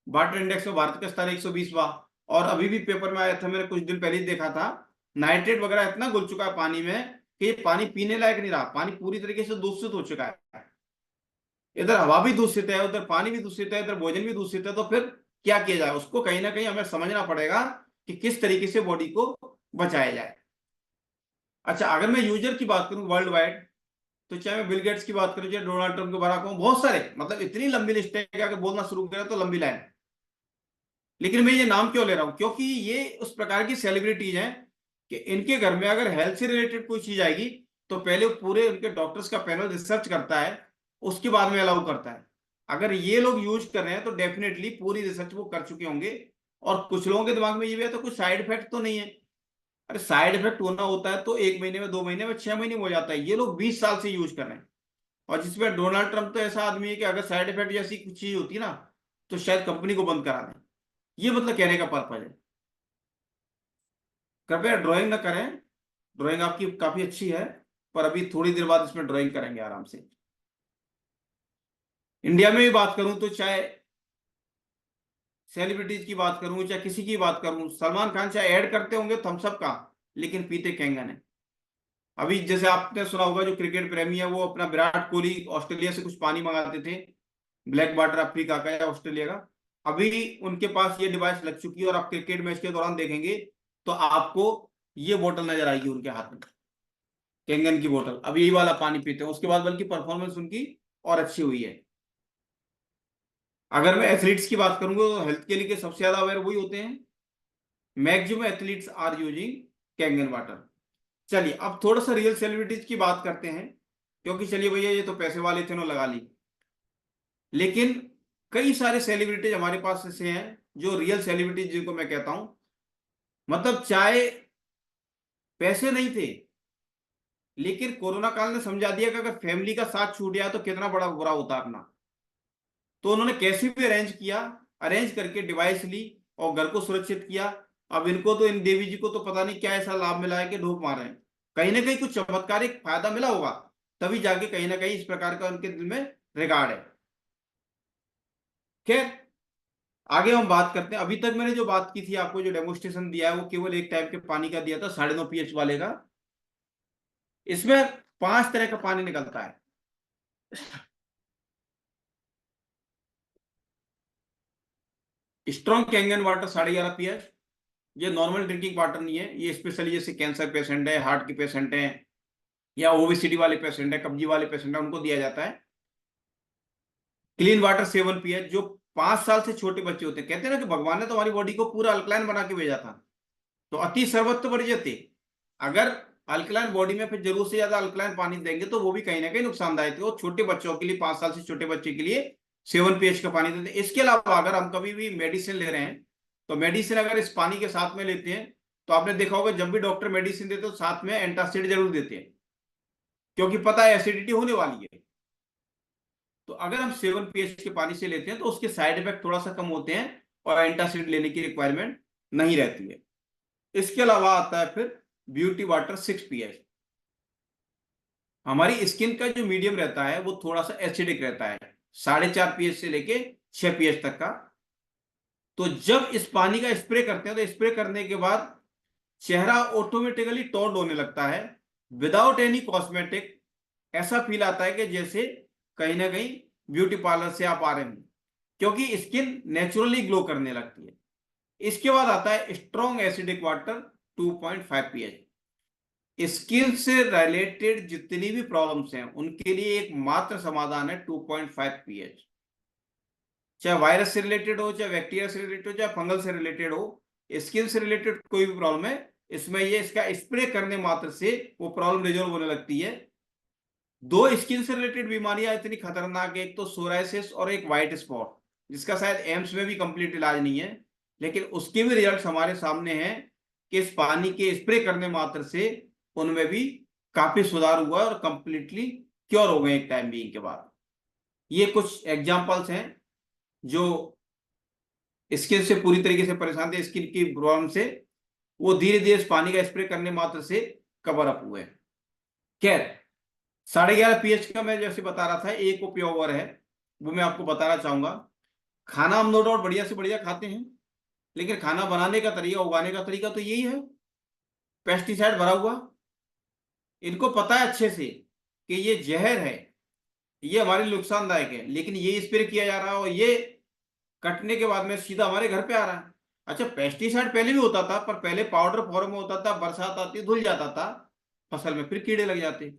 वाटर इंडेक्स में भारत का स्थान 120वां। और अभी भी पेपर में आया था, मैंने कुछ दिन पहले ही देखा था, नाइट्रेट वगैरह इतना घुल चुका है पानी में कि ये पानी पीने लायक नहीं रहा, पानी पूरी तरीके से दूषित हो चुका है। इधर हवा भी दूषित है, उधर पानी भी दूषित है, इधर भोजन भी दूषित है, तो फिर क्या किया जाए? उसको कहीं ना कहीं हमें समझना पड़ेगा कि किस तरीके से बॉडी को बचाया जाए। अच्छा, अगर मैं यूजर की बात करूं वर्ल्ड वाइड, तो चाहे मैं बिल गेट्स की बात करूं, चाहे डोनाल्ड ट्रंप के बारे में, बहुत सारे, मतलब इतनी लंबी लिस्ट है कि अगर बोलना शुरू करें तो लंबी लाइन। लेकिन मैं ये नाम क्यों ले रहा हूं? क्योंकि ये उस प्रकार की सेलिब्रिटीज हैं कि इनके घर में अगर हेल्थ से रिलेटेड कोई चीज आएगी तो पहले पूरे उनके डॉक्टर्स का पैनल रिसर्च करता है, उसके बाद में अलाउ करता है। अगर ये लोग यूज कर रहे हैं तो डेफिनेटली पूरी रिसर्च वो कर चुके होंगे। और कुछ लोगों के दिमाग में ये भी है तो कुछ साइड इफेक्ट तो नहीं है। अरे साइड इफेक्ट होना होता है तो 1 महीने में, 2 महीने में, 6 महीने में हो जाता है। ये लोग 20 साल से यूज कर रहे हैं। और जिसमें डोनाल्ड ट्रंप तो ऐसा आदमी है कि अगर साइड इफेक्ट जैसी कुछ चीज होती है ना, तो शायद कंपनी को बंद करा दें। ये मतलब कहने का पर्पज है। कृपया ड्राइंग ना करें, ड्राइंग आपकी काफी अच्छी है, पर अभी थोड़ी देर बाद इसमें ड्राइंग करेंगे आराम से। इंडिया में भी बात करूं तो चाहे सेलिब्रिटीज की बात करूं, चाहे किसी की बात करूं, सलमान खान चाहे ऐड करते होंगे थम्स अप का, लेकिन पीते कैंगन है। अभी जैसे आपने सुना होगा, जो क्रिकेट प्रेमी है वो अपना विराट कोहली ऑस्ट्रेलिया से कुछ पानी मंगाते थे, ब्लैक वाटर अफ्रीका का या ऑस्ट्रेलिया का। अभी उनके पास ये डिवाइस लग चुकी है और आप क्रिकेट मैच के दौरान देखेंगे तो आपको ये बोतल नजर आएगी उनके हाथ में, कैंगन की बोतल। अब यही वाला पानी पीते हैं, उसके बाद बल्कि परफॉर्मेंस उनकी और अच्छी हुई है। अगर मैं एथलीट्स की बात करूंगा तो हेल्थ के लिए सबसे ज्यादा अवेयर वही होते हैं। Maximum athletes are using Kangen water. चलिए अब थोड़ा सा रियल सेलिब्रिटीज की बात करते हैं, क्योंकि चलिए भैया ये तो पैसे वाले थे, उन्होंने लगा ली। लेकिन कई सारे सेलिब्रिटीज हमारे पास ऐसे हैं जो रियल सेलिब्रिटीज जिनको मैं कहता हूं, मतलब चाहे पैसे नहीं थे, लेकिन कोरोना काल ने समझा दिया कि अगर फैमिली का साथ छूट गया तो कितना बड़ा बुरा होता अपना। तो उन्होंने कैसे भी अरेंज किया, अरेंज करके डिवाइस ली और घर को सुरक्षित किया। अब इनको तो, इन देवी जी को तो पता नहीं क्या ऐसा लाभ मिला है कि ढूंढ मार रहे हैं। कहीं ना कहीं कुछ चमत्कारिक फायदा मिला होगा, तभी जाके कहीं ना कहीं इस प्रकार का उनके दिल में रिगार्ड है। खैर, आगे हम बात करते हैं। अभी तक मैंने जो बात की थी, आपको जो डेमोस्ट्रेशन दिया है वो केवल एक टाइप के पानी का दिया था, 9.5 pH वाले का। इसमें 5 तरह का पानी निकलता है। स्ट्रॉन्ग कैंगन वाटर 11.5 pH, ये नॉर्मल ड्रिंकिंग वाटर नहीं है। ये स्पेशली जैसे कैंसर पेशेंट है, हार्ट के पेशेंट हैं, या ओबेसिटी वाले पेशेंट है, कब्जी वाले पेशेंट है, उनको दिया जाता है। क्लीन वाटर 7 pH, जो 5 साल से छोटे बच्चे होते हैं। कहते हैं ना कि भगवान ने तो हमारी बॉडी को पूरा अल्कलाइन बना के भेजा था, तो अति सर्वत्र वर्ज्यते। अगर अल्कलाइन बॉडी में फिर जरूरत से ज्यादा अल्कलाइन पानी देंगे तो वो भी कहीं ना कहीं नुकसानदायक है। और छोटे बच्चों के लिए, 5 साल से छोटे बच्चे के लिए 7 pH का पानी देते हैं। इसके अलावा अगर हम कभी भी मेडिसिन ले रहे हैं, तो मेडिसिन अगर इस पानी के साथ में लेते हैं, तो आपने देखा होगा जब भी डॉक्टर मेडिसिन देते हैं तो साथ में एंटासिड जरूर देते हैं, क्योंकि पता है एसिडिटी होने वाली है। तो अगर हम 7 pH के पानी से लेते हैं तो उसके साइड इफेक्ट थोड़ा सा कम होते हैं और एंटासिड लेने की रिक्वायरमेंट नहीं रहती है। इसके अलावा आता है फिर ब्यूटी वाटर 6 pH। हमारी स्किन का जो मीडियम रहता है वो थोड़ा सा एसिडिक रहता है, 4.5 pH से लेके 6 pH तक का। तो जब इस पानी का स्प्रे करते हैं तो स्प्रे करने के बाद चेहरा ऑटोमेटिकली टोन्ड होने लगता है, विदाउट एनी कॉस्मेटिक। ऐसा फील आता है कि जैसे कहीं ना कहीं ब्यूटी पार्लर से आप आ रहे हैं, क्योंकि स्किन नेचुरली ग्लो करने लगती है। इसके बाद आता है strong acidic water 2.5 pH। Skin से रिलेटेड जितनी भी प्रॉब्लम्स हैं उनके लिए एकमात्र समाधान है 2.5 pH। चाहे वायरस से रिलेटेड हो, चाहे बैक्टीरिया से रिलेटेड हो, चाहे फंगल से रिलेटेड हो, स्किन से रिलेटेड कोई भी प्रॉब्लम है, इसमें ये इसका स्प्रे करने मात्र से वो प्रॉब्लम रिजोल्व होने लगती है। 2 स्किन से रिलेटेड बीमारियां इतनी खतरनाक है, एक तो सोराइसिस और एक व्हाइट स्पॉट, जिसका शायद एम्स में भी कंप्लीट इलाज नहीं है, लेकिन उसके भी रिजल्ट हमारे सामने हैं कि इस पानी के स्प्रे करने मात्र से उनमें भी काफी सुधार हुआ और कंप्लीटली क्योर हो गए एक टाइम बीइंग के बाद। ये कुछ एग्जांपल्स हैं जो स्किन से पूरी तरीके से परेशान थे, स्किन की प्रॉब्लम से, वो धीरे धीरे इस पानी का स्प्रे करने मात्र से कवर अप हुए। खैर, 11.5 pH का मैं जैसे बता रहा था, एक उपयोग और है वो मैं आपको बताना चाहूंगा। खाना हम नो डाउट बढ़िया से बढ़िया खाते हैं, लेकिन खाना बनाने का तरीका, उगाने का तरीका तो यही है, पेस्टिसाइड भरा हुआ। इनको पता है अच्छे से कि ये जहर है, ये हमारे लिए नुकसानदायक है, लेकिन ये स्प्रे किया जा रहा है और ये कटने के बाद में सीधा हमारे घर पे आ रहा है। अच्छा, पेस्टिसाइड पहले भी होता था, पर पहले पाउडर फॉर्म में होता था, बरसात आती धुल जाता था फसल में, फिर कीड़े लग जाते।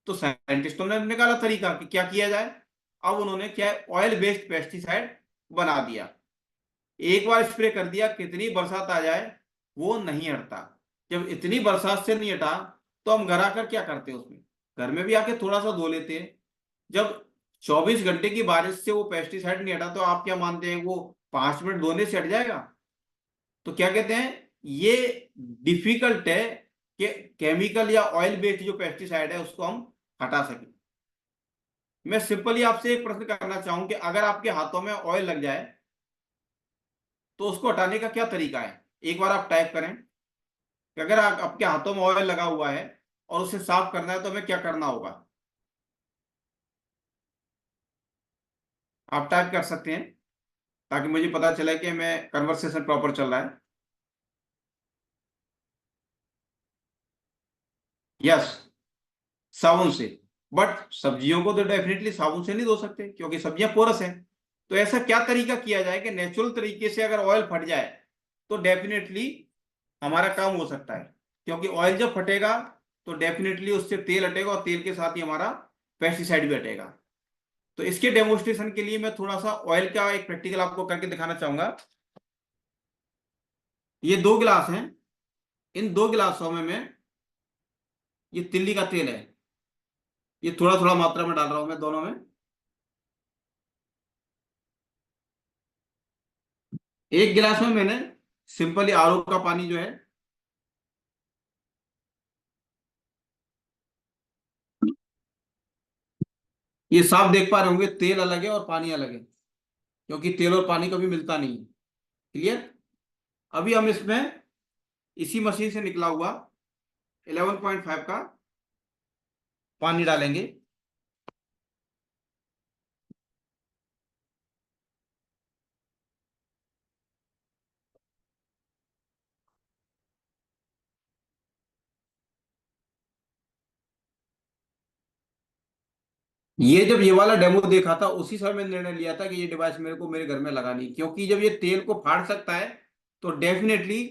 तो साइंटिस्टों ने निकाला तरीका कि क्या किया जाए। अब उन्होंने क्या, ऑयल बेस्ड पेस्टिसाइड बना दिया। एक बार स्प्रे कर दिया, कितनी बरसात आ जाए वो नहीं हटता। जब इतनी बरसात से नहीं हटा तो हम घर आकर क्या करते हैं, उसमें घर में भी आके थोड़ा सा धो लेते हैं। जब 24 घंटे की बारिश से वो पेस्टिसाइड नहीं हटा तो आप क्या मानते हैं वो 5 मिनट धोने से हट जाएगा? तो क्या कहते हैं, ये डिफिकल्ट है कि केमिकल या ऑयल बेस्ड जो पेस्टिसाइड है उसको हम हटा सकें। मैं सिंपली आपसे एक प्रश्न करना चाहूं कि अगर आपके हाथों में ऑयल लग जाए तो उसको हटाने का क्या तरीका है? एक बार आप टाइप करें कि अगर आपके हाथों में ऑयल लगा हुआ है और उसे साफ करना है तो हमें क्या करना होगा। आप टाइप कर सकते हैं ताकि मुझे पता चले कि मैं कन्वर्सेशन प्रॉपर चल रहा है। यस, साबुन से। बट सब्जियों को तो डेफिनेटली साबुन से नहीं धो सकते क्योंकि सब्जियां पोरस हैं। तो ऐसा क्या तरीका किया जाए कि नेचुरल तरीके से अगर ऑयल फट जाए तो डेफिनेटली हमारा काम हो सकता है, क्योंकि ऑयल जब फटेगा तो डेफिनेटली उससे तेल हटेगा और तेल के साथ ही हमारा पेस्टिसाइड भी हटेगा। तो इसके डेमोन्स्ट्रेशन के लिए मैं थोड़ा सा ऑयल का एक प्रैक्टिकल आपको करके दिखाना चाहूंगा। ये 2 गिलास हैं, इन 2 गिलासों में मैं ये तिल्ली का तेल है, ये थोड़ा थोड़ा मात्रा में डाल रहा हूं मैं दोनों में। एक गिलास में मैंने सिंपली आरओ का पानी जो है, ये साफ देख पा रहे होंगे तेल अलग है और पानी अलग है, क्योंकि तेल और पानी कभी मिलता नहीं है। क्लियर? अभी हम इसमें इसी मशीन से निकला हुआ 11.5 का पानी डालेंगे। ये जब ये वाला डेमो देखा था उसी समय मैंने निर्णय लिया था कि ये डिवाइस मेरे को मेरे घर में लगानी, क्योंकि जब ये तेल को फाड़ सकता है तो डेफिनेटली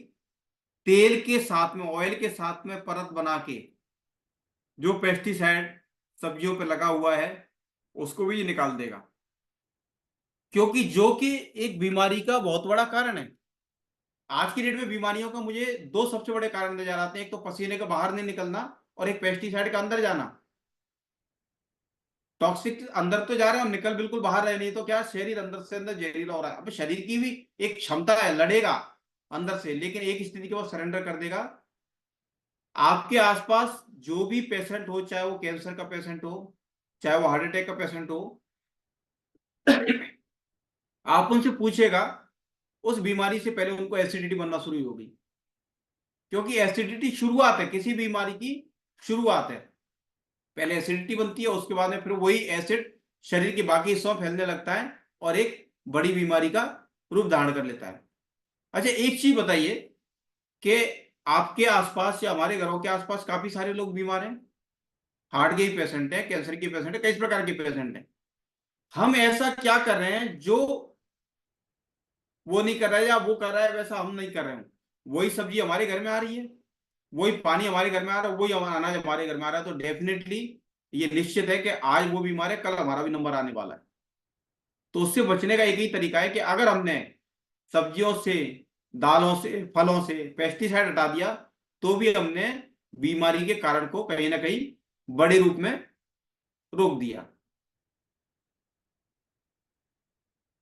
तेल के साथ में, ऑयल के साथ में परत बना के जो पेस्टिसाइड सब्जियों पे लगा हुआ है उसको भी ये निकाल देगा, क्योंकि जो कि एक बीमारी का बहुत बड़ा कारण है। आज की डेट में बीमारियों का मुझे 2 सबसे बड़े कारण नजर आते हैं, एक तो पसीने का बाहर नहीं निकलना और एक पेस्टिसाइड का अंदर जाना। टॉक्सिक अंदर तो जा रहे हैं, हम निकल बिल्कुल बाहर रहे, नहीं तो क्या शरीर अंदर से अंदर जहरीला हो रहा है। अब शरीर की भी एक क्षमता है, लड़ेगा अंदर से, लेकिन एक स्थिति के बाद सरेंडर कर देगा। आपके आसपास जो भी पेशेंट हो, चाहे वो कैंसर का पेशेंट हो, चाहे वो हार्ट अटैक का पेशेंट हो, आप उनसे पूछेगा उस बीमारी से पहले उनको एसिडिटी बनना शुरू होगी, क्योंकि एसिडिटी शुरुआत है किसी बीमारी की, शुरुआत है। पहले एसिडिटी बनती है, उसके बाद में फिर वही एसिड शरीर के बाकी हिस्सों में फैलने लगता है और एक बड़ी बीमारी का रूप धारण कर लेता है। अच्छा, एक चीज बताइए कि आपके आसपास या हमारे घरों के आसपास काफी सारे लोग बीमार हैं, हार्ट के ही पेशेंट है, कैंसर के पेशेंट है, कई प्रकार के पेशेंट है। हम ऐसा क्या कर रहे हैं जो वो नहीं कर रहा है या वो कर रहा है वैसा हम नहीं कर रहे हैं? वही सब्जी हमारे घर में आ रही है, वही पानी हमारे घर में आ रहा है, वही हमारा अनाज हमारे घर में आ रहा है, तो डेफिनेटली ये निश्चित है कि आज वो बीमार है, कल हमारा भी नंबर आने वाला है। तो उससे बचने का एक ही तरीका है कि अगर हमने सब्जियों से, दालों से, फलों से पेस्टिसाइड हटा दिया तो भी हमने बीमारी के कारण को कहीं ना कहीं बड़े रूप में रोक दिया।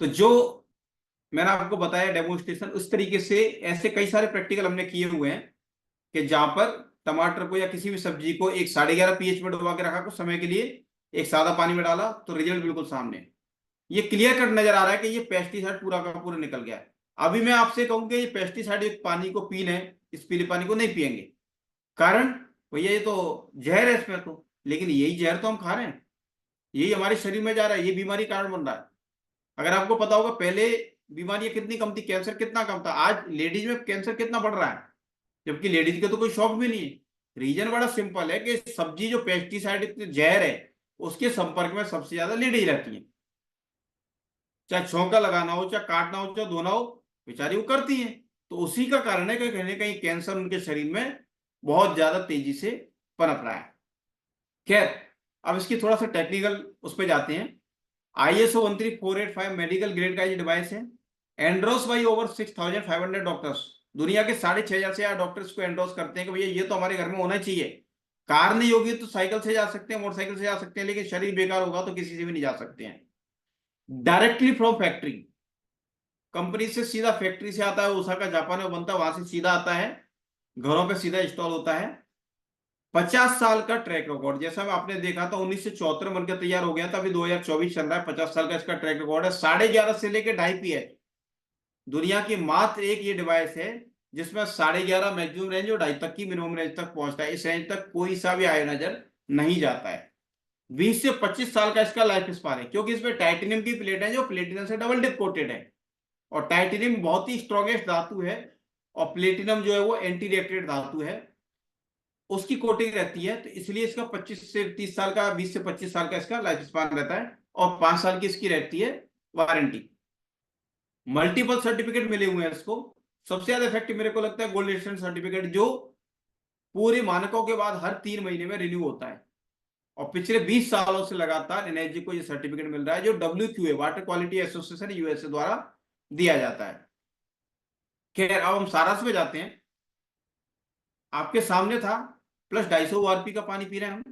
तो जो मैंने आपको बताया डेमोन्स्ट्रेशन, उस तरीके से ऐसे कई सारे प्रैक्टिकल हमने किए हुए हैं कि जहां पर टमाटर को या किसी भी सब्जी को एक 11.5 pH में डुबा के रखा कुछ समय के लिए, एक सादा पानी में डाला तो रिजल्ट बिल्कुल सामने। ये क्लियर कट नजर आ रहा है कि ये पेस्टिसाइड पूरा का पूरा निकल गया है। अभी मैं आपसे कहूंगा ये पेस्टिसाइड एक पानी को पी लें, इस पीले पानी को नहीं पियेंगे, कारण भैया ये तो जहर है इसमें तो, लेकिन यही जहर तो हम खा रहे हैं, यही हमारे शरीर में जा रहा है, ये बीमारी कारण बन रहा है। अगर आपको पता होगा पहले बीमारियां कितनी कम थी, कैंसर कितना कम था, आज लेडीज में कैंसर कितना बढ़ रहा है, जबकि लेडीज का तो कोई शौक भी नहीं है। रीजन बड़ा सिंपल है कि सब्जी जो पेस्टिसाइड इतने जहर है उसके संपर्क में सबसे ज्यादा लेडी रहती हैं। चाहे छौंका लगाना हो, चाहे काटना हो, चाहे धोना हो, बेचारी वो करती हैं। तो उसी का कारण है कि कहीं ना कहीं कैंसर उनके शरीर में बहुत ज्यादा तेजी से पनप रहा है। खैर, अब इसकी थोड़ा सा टेक्निकल उस पर जाते हैं। ISO 13485 मेडिकल ग्रेड का ये डिवाइस है, एंड्रोस बाई ओवर 6500 डॉक्टर्स। दुनिया के 6500 से ज्यादा डॉक्टर्स को एंड्रोस करते हैं कि भैया ये तो हमारे घर में होना चाहिए। कार नहीं होगी तो साइकिल से जा सकते हैं, मोटरसाइकिल से जा सकते हैं, लेकिन शरीर बेकार होगा तो किसी से भी नहीं जा सकते हैं। डायरेक्टली फ्रॉम फैक्ट्री, कंपनी से सीधा फैक्ट्री से आता है, ओसाका जापान में बनता है, वहां से सीधा आता है, घरों पे सीधा इंस्टॉल होता है। 50 साल का ट्रैक रिकॉर्ड, जैसा आपने देखा था 1974 में बनकर तैयार हो गया था, अभी 2024 चल रहा है, 50 साल का इसका ट्रैक रिकॉर्ड है। 11.5 से लेकर 2.5 pH, दुनिया की मात्र एक ये डिवाइस है जिसमें 11.5 मैक्सिमम रेंज और 2.5 तक की मिनिमम रेंज तक पहुंचता है। इस रेंज तक कोई सा भी आयोनाइजर नहीं जाता है। 20 से 25 साल का इसका लाइफ स्पान है, क्योंकि इसमें टाइटेनियम की प्लेट है जो प्लेटिनम से डबल डिप कोटेड है, और टाइटेनियम बहुत ही स्ट्रॉन्गेस्ट धातु है, और प्लेटिनम जो है वो एंटी रिएक्टेड धातु है, उसकी कोटिंग रहती है। तो इसलिए इसका 25 से 30 साल का, 20 से 25 साल का इसका लाइफ स्पान रहता है, और 5 साल की इसकी रहती है वारंटी। मल्टीपल सर्टिफिकेट मिले हुए हैं इसको। सबसे ज्यादा इफेक्टिव मेरे को लगता है गोल्ड स्टैंडर्ड सर्टिफिकेट, जो पूरे मानकों के बाद हर 3 महीने में रिन्यू होता है, और पिछले 20 सालों से लगातार एनर्जी को ये सर्टिफिकेट मिल रहा है, जो WQA water quality association USA द्वारा दिया जाता है। खैर, अब हम सारांश में जाते हैं। आपके सामने था प्लस 250 ORP का पानी पी रहे हैं हम,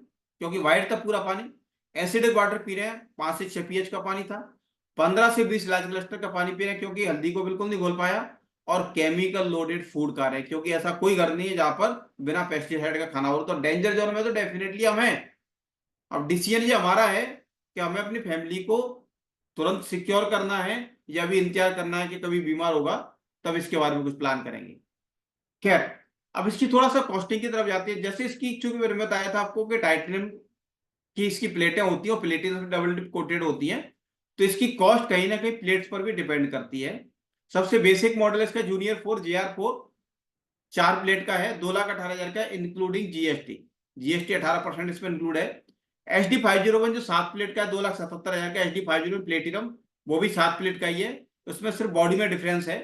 क्योंकि व्हाइट था पूरा पानी। एसिडिक वाटर पी रहे हैं, 5 से 6 pH का पानी था। 15 से 20 लार्ज क्लस्टर का पानी पी रहे हैं, क्योंकि हल्दी को बिल्कुल नहीं घोल पाया। और केमिकल लोडेड फूड खा रहे हैं, क्योंकि ऐसा कोई घर नहीं है जहां पर बिना पेस्टिसाइड का खाना हो। तो डेंजर जोन में तो डेफिनेटली हम हैं। अब डिसीजन ये हमारा है कि हमें अपनी फैमिली को तुरंत सिक्योर करना है, या भी इंतजार करना है कि कभी बीमार होगा तब इसके बारे में कुछ प्लान करेंगे। खैर, अब इसकी थोड़ा सा कॉस्टिंग की तरफ जाती है। जैसे इसकी, चूंकि मैंने बताया था आपको कि टाइटेनियम की इसकी प्लेटें होती हैं, और प्लेटें डबल डिप कोटेड होती हैं, तो इसकी कॉस्ट कहीं ना कहीं प्लेट्स पर भी डिपेंड करती है। सबसे बेसिक मॉडल इसका जूनियर 4 JR4 4 प्लेट का है, 2,18,000 का, इंक्लूडिंग जीएसटी 18% इसमें इंक्लूड है। HD501 जो 7 प्लेट का है, 2,77,000 का। HD501 प्लेटिनम, वो भी 7 प्लेट का ही है, उसमें सिर्फ बॉडी में डिफरेंस है,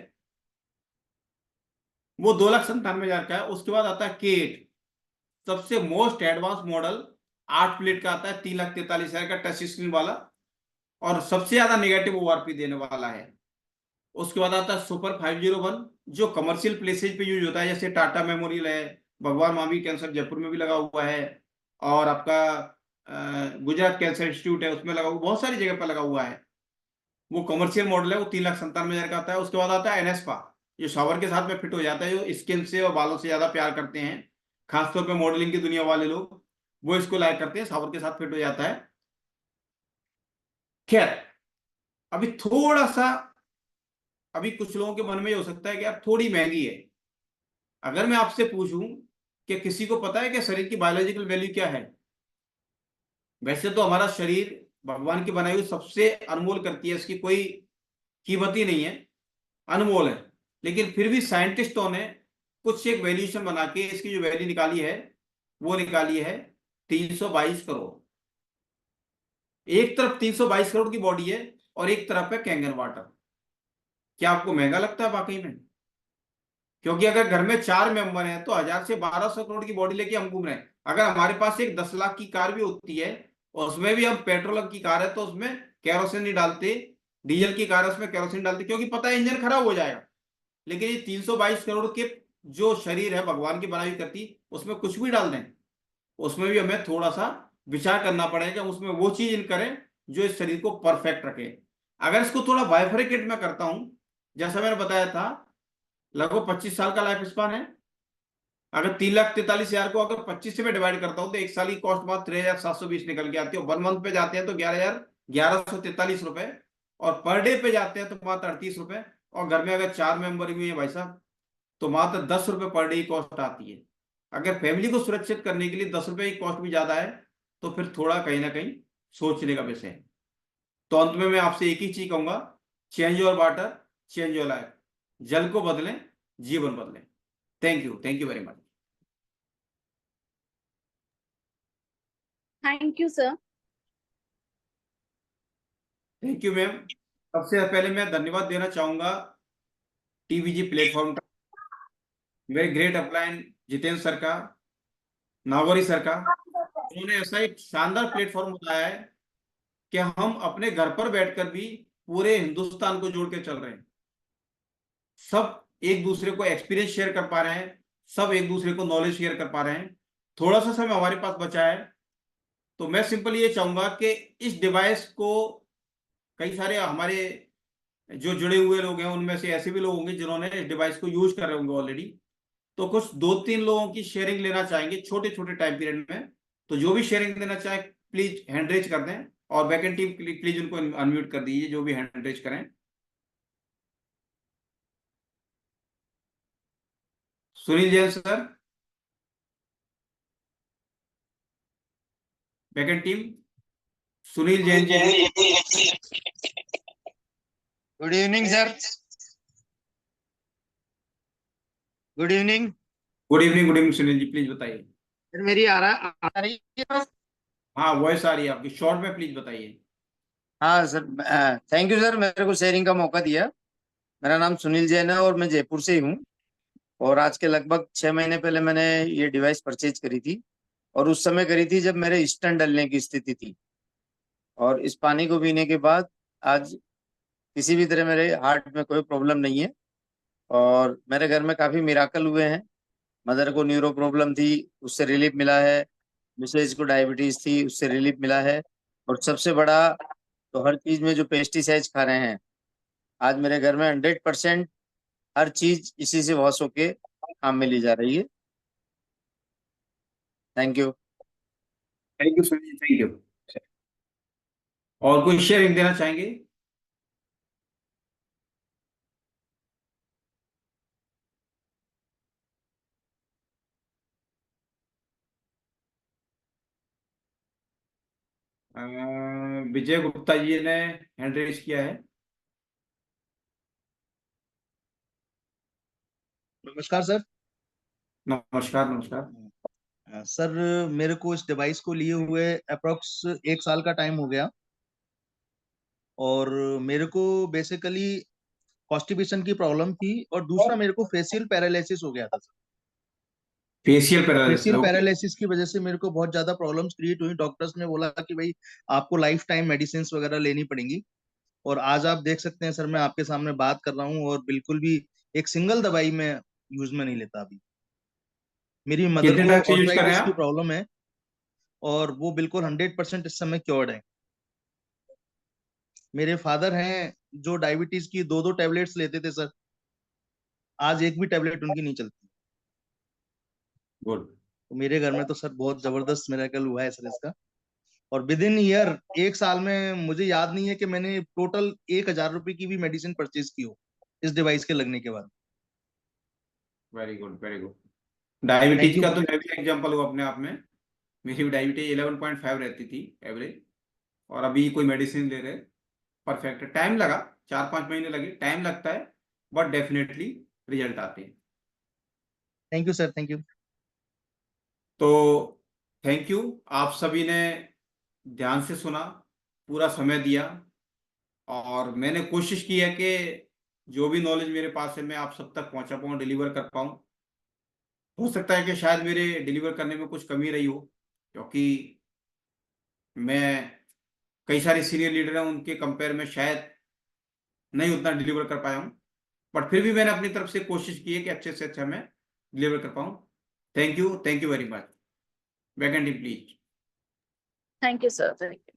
वो 2,97,000 का है। उसके बाद आता है K8, सबसे मोस्ट एडवांस मॉडल, 8 प्लेट का आता है, 3,43,000 का, टच स्क्रीन वाला, और सबसे ज्यादा नेगेटिव ORP देने वाला है। उसके बाद आता है सुपर 501, जो कमर्शियल प्लेसेज पे यूज होता है, जैसे टाटा मेमोरियल है, भगवान महावीर कैंसर जयपुर में भी लगा हुआ है, और आपका गुजरात कैंसर इंस्टीट्यूट है उसमें लगा हुआ, बहुत सारी जगह पर लगा हुआ है। वो कमर्शियल मॉडल है, वो 3,97,000 का आता है। उसके बाद आता है एनएसपा, जो शावर के साथ में फिट हो जाता है, जो स्किन से और बालों से ज्यादा प्यार करते हैं, खासतौर पे मॉडलिंग की दुनिया वाले लोग, वो इसको लाइक करते हैं, शावर के साथ फिट हो जाता है। खैर, अभी थोड़ा सा, अभी कुछ लोगों के मन में ये हो सकता है कि यार थोड़ी महंगी है। अगर मैं आपसे पूछूं कि किसी को पता है कि शरीर की बायोलॉजिकल वैल्यू क्या है? वैसे तो हमारा शरीर भगवान की बनाई हुई सबसे अनमोल करती है, इसकी कोई कीमत ही नहीं है, अनमोल है। लेकिन फिर भी साइंटिस्टों ने कुछ एक वैल्यूएशन बना के इसकी जो वैल्यू निकाली है, वो निकाली है 322 करोड़। एक तरफ 322 करोड़ की बॉडी है, और एक तरफ है कैंगन वाटर। क्या आपको महंगा लगता है वाकई में? क्योंकि अगर घर में 4 मेंबर हैं तो 1,000 से 1,200 करोड़ की बॉडी लेके हम घूम रहे हैं। अगर हमारे पास एक 10 लाख की कार भी होती है, और उसमें भी हम पेट्रोल की कार है तो उसमें केरोसिन नहीं डालते, डीजल की कार है उसमें केरोसिन डालते, क्योंकि पता है इंजन खराब हो जाएगा। लेकिन ये 322 करोड़ के जो शरीर है भगवान की बनाई करती, उसमें कुछ भी डाल दें, उसमें भी हमें थोड़ा सा विचार करना पड़ेगा, उसमें वो चीज करें जो इस शरीर को परफेक्ट रखे। अगर इसको थोड़ा बाइफरिकेट में करता हूं, जैसा मैंने बताया था, लगभग 25 साल का लाइफ स्पान है। अगर 3,43,000 को अगर 25 से मैं डिवाइड करता हूं तो एक साल की कॉस्ट बात 3,720 निकल के आती है। 1 मंथ पे जाते हैं तो 11,1143 रुपए, और पर डे पे जाते हैं तो मात्र 38 रुपए। और घर में अगर 4 मेंबर भी है भाई साहब, तो मात्र 10 रुपए पर डे की कॉस्ट आती है। अगर फैमिली को सुरक्षित करने के लिए 10 रुपए की कॉस्ट भी ज्यादा है, तो फिर थोड़ा कहीं ना कहीं सोचने का विषय है। तो अंत में मैं आपसे एक ही चीज कहूंगा, change your water, change your life. जल को बदलें, जीवन बदलें। Thank you very much. Thank you sir. Thank you ma'am. सबसे पहले मैं धन्यवाद देना चाहूंगा टीवीजी प्लेटफॉर्म का, मेरे ग्रेट अपलाइन जितेंद्र सर का, नागौरी सर का। उन्होंने ऐसा एक शानदार प्लेटफॉर्म बनाया है कि हम अपने घर पर बैठकर भी पूरे हिंदुस्तान को जोड़ के चल रहे हैं। सब एक दूसरे को एक्सपीरियंस शेयर कर पा रहे हैं, सब एक दूसरे को नॉलेज शेयर कर पा रहे हैं। थोड़ा सा समय हमारे पास बचा है, तो मैं सिंपल ये चाहूंगा कि इस डिवाइस को कई सारे हमारे जो जुड़े हुए लोग हैं उनमें से ऐसे भी लोग होंगे जिन्होंने इस डिवाइस को यूज कर रहे होंगे ऑलरेडी, तो कुछ 2-3 लोगों की शेयरिंग लेना चाहेंगे छोटे छोटे टाइम पीरियड में। तो जो भी शेयरिंग देना चाहे प्लीज हैंड रेज कर दें, और बैकएंड टीम प्लीज उनको अनम्यूट कर दीजिए जो भी हैंड रेज करें। Sunil Jain sir, backend team, Sunil Jain ji. Good evening sir. Good evening. Good evening, good evening Sunil ji, please बताइए। सर मेरी आ रही है? हाँ वॉइस आ रही है आपकी, शॉर्ट में प्लीज बताइए। हाँ सर, थैंक यू सर, मेरे को शेयरिंग का मौका दिया। मेरा नाम सुनील जैन है और मैं जयपुर से ही हूँ। और आज के लगभग 6 महीने पहले मैंने ये डिवाइस परचेज करी थी, और उस समय करी थी जब मेरे स्टंट डलने की स्थिति थी। और इस पानी को पीने के बाद आज किसी भी तरह मेरे हार्ट में कोई प्रॉब्लम नहीं है, और मेरे घर में काफी मिराकल हुए हैं। मदर को न्यूरो प्रॉब्लम थी, उससे रिलीफ मिला है। मिसेज को डायबिटीज थी, उससे रिलीफ मिला है। और सबसे बड़ा तो हर चीज में जो पेस्टिसाइड्स खा रहे हैं, आज मेरे घर में 100% हर चीज इसी से वॉश होके काम में ली जा रही है। Thank you. Thank you Sunil, thank you. और कोई शेयरिंग देना चाहेंगे? विजय गुप्ता जी ने हैंड रेज किया है। नमस्कार सर। नमस्कार नमस्कार। सर मेरे को इस डिवाइस को लिए हुए अप्रोक्स 1 साल का टाइम हो गया, और मेरे को बेसिकली कॉन्स्टिपेशन की प्रॉब्लम थी, और दूसरा मेरे को फेशियल पैरालिसिस हो गया था sir. Facial paralysis, facial paralysis की वजह से मेरे को बहुत ज्यादा प्रॉब्लम्स क्रिएट हुई। डॉक्टर्स ने बोला कि भाई आपको लाइफ टाइम मेडिसिन वगैरह लेनी पड़ेंगी। और आज आप देख सकते हैं सर, मैं आपके सामने बात कर रहा हूँ और बिल्कुल भी एक सिंगल दवाई में यूज में नहीं लेता अभी। मेरी मदर कितने को टाइम से यूज कर रहे ऑर्थराइटिस हैं की आप? प्रॉब्लम है, और वो बिल्कुल 100% इस समय क्योर्ड है। मेरे फादर हैं जो डायबिटीज की 2-2 टैबलेट्स लेते थे सर, आज एक भी टैबलेट उनकी नहीं चलती। गुड। तो मेरे घर में तो सर बहुत जबरदस्त मिरेकल हुआ है सर इसका। और विद इन ईयर 1 साल में मुझे याद नहीं है कि मैंने टोटल 1,000 रुपए की भी मेडिसिन परचेज की हो इस डिवाइस के लगने के बाद। Very good, very good. Thank diabetes you. का तो मैं भी एग्जांपल हूँ अपने आप में। मेरी भी डायबिटीज 11.5 रहती थी एवरेज, और अभी कोई मेडिसिन ले रहे, परफेक्ट। टाइम लगा, 4-5 महीने लगे, टाइम लगता है, बट डेफिनेटली रिजल्ट आते हैं। Thank you sir, thank you. तो थैंक यू, आप सभी ने ध्यान से सुना, पूरा समय दिया, और मैंने कोशिश की है कि जो भी नॉलेज मेरे पास है मैं आप सब तक पहुंचा पाऊँ, डिलीवर कर पाऊँ। हो सकता है कि शायद मेरे डिलीवर करने में कुछ कमी रही हो, क्योंकि मैं कई सारे सीनियर लीडर हैं उनके कंपेयर में शायद नहीं उतना डिलीवर कर पाया हूँ, बट फिर भी मैंने अपनी तरफ से कोशिश की है कि अच्छे से अच्छा मैं डिलीवर कर पाऊँ। Thank you very much. Back and please. Thank you sir, thank you.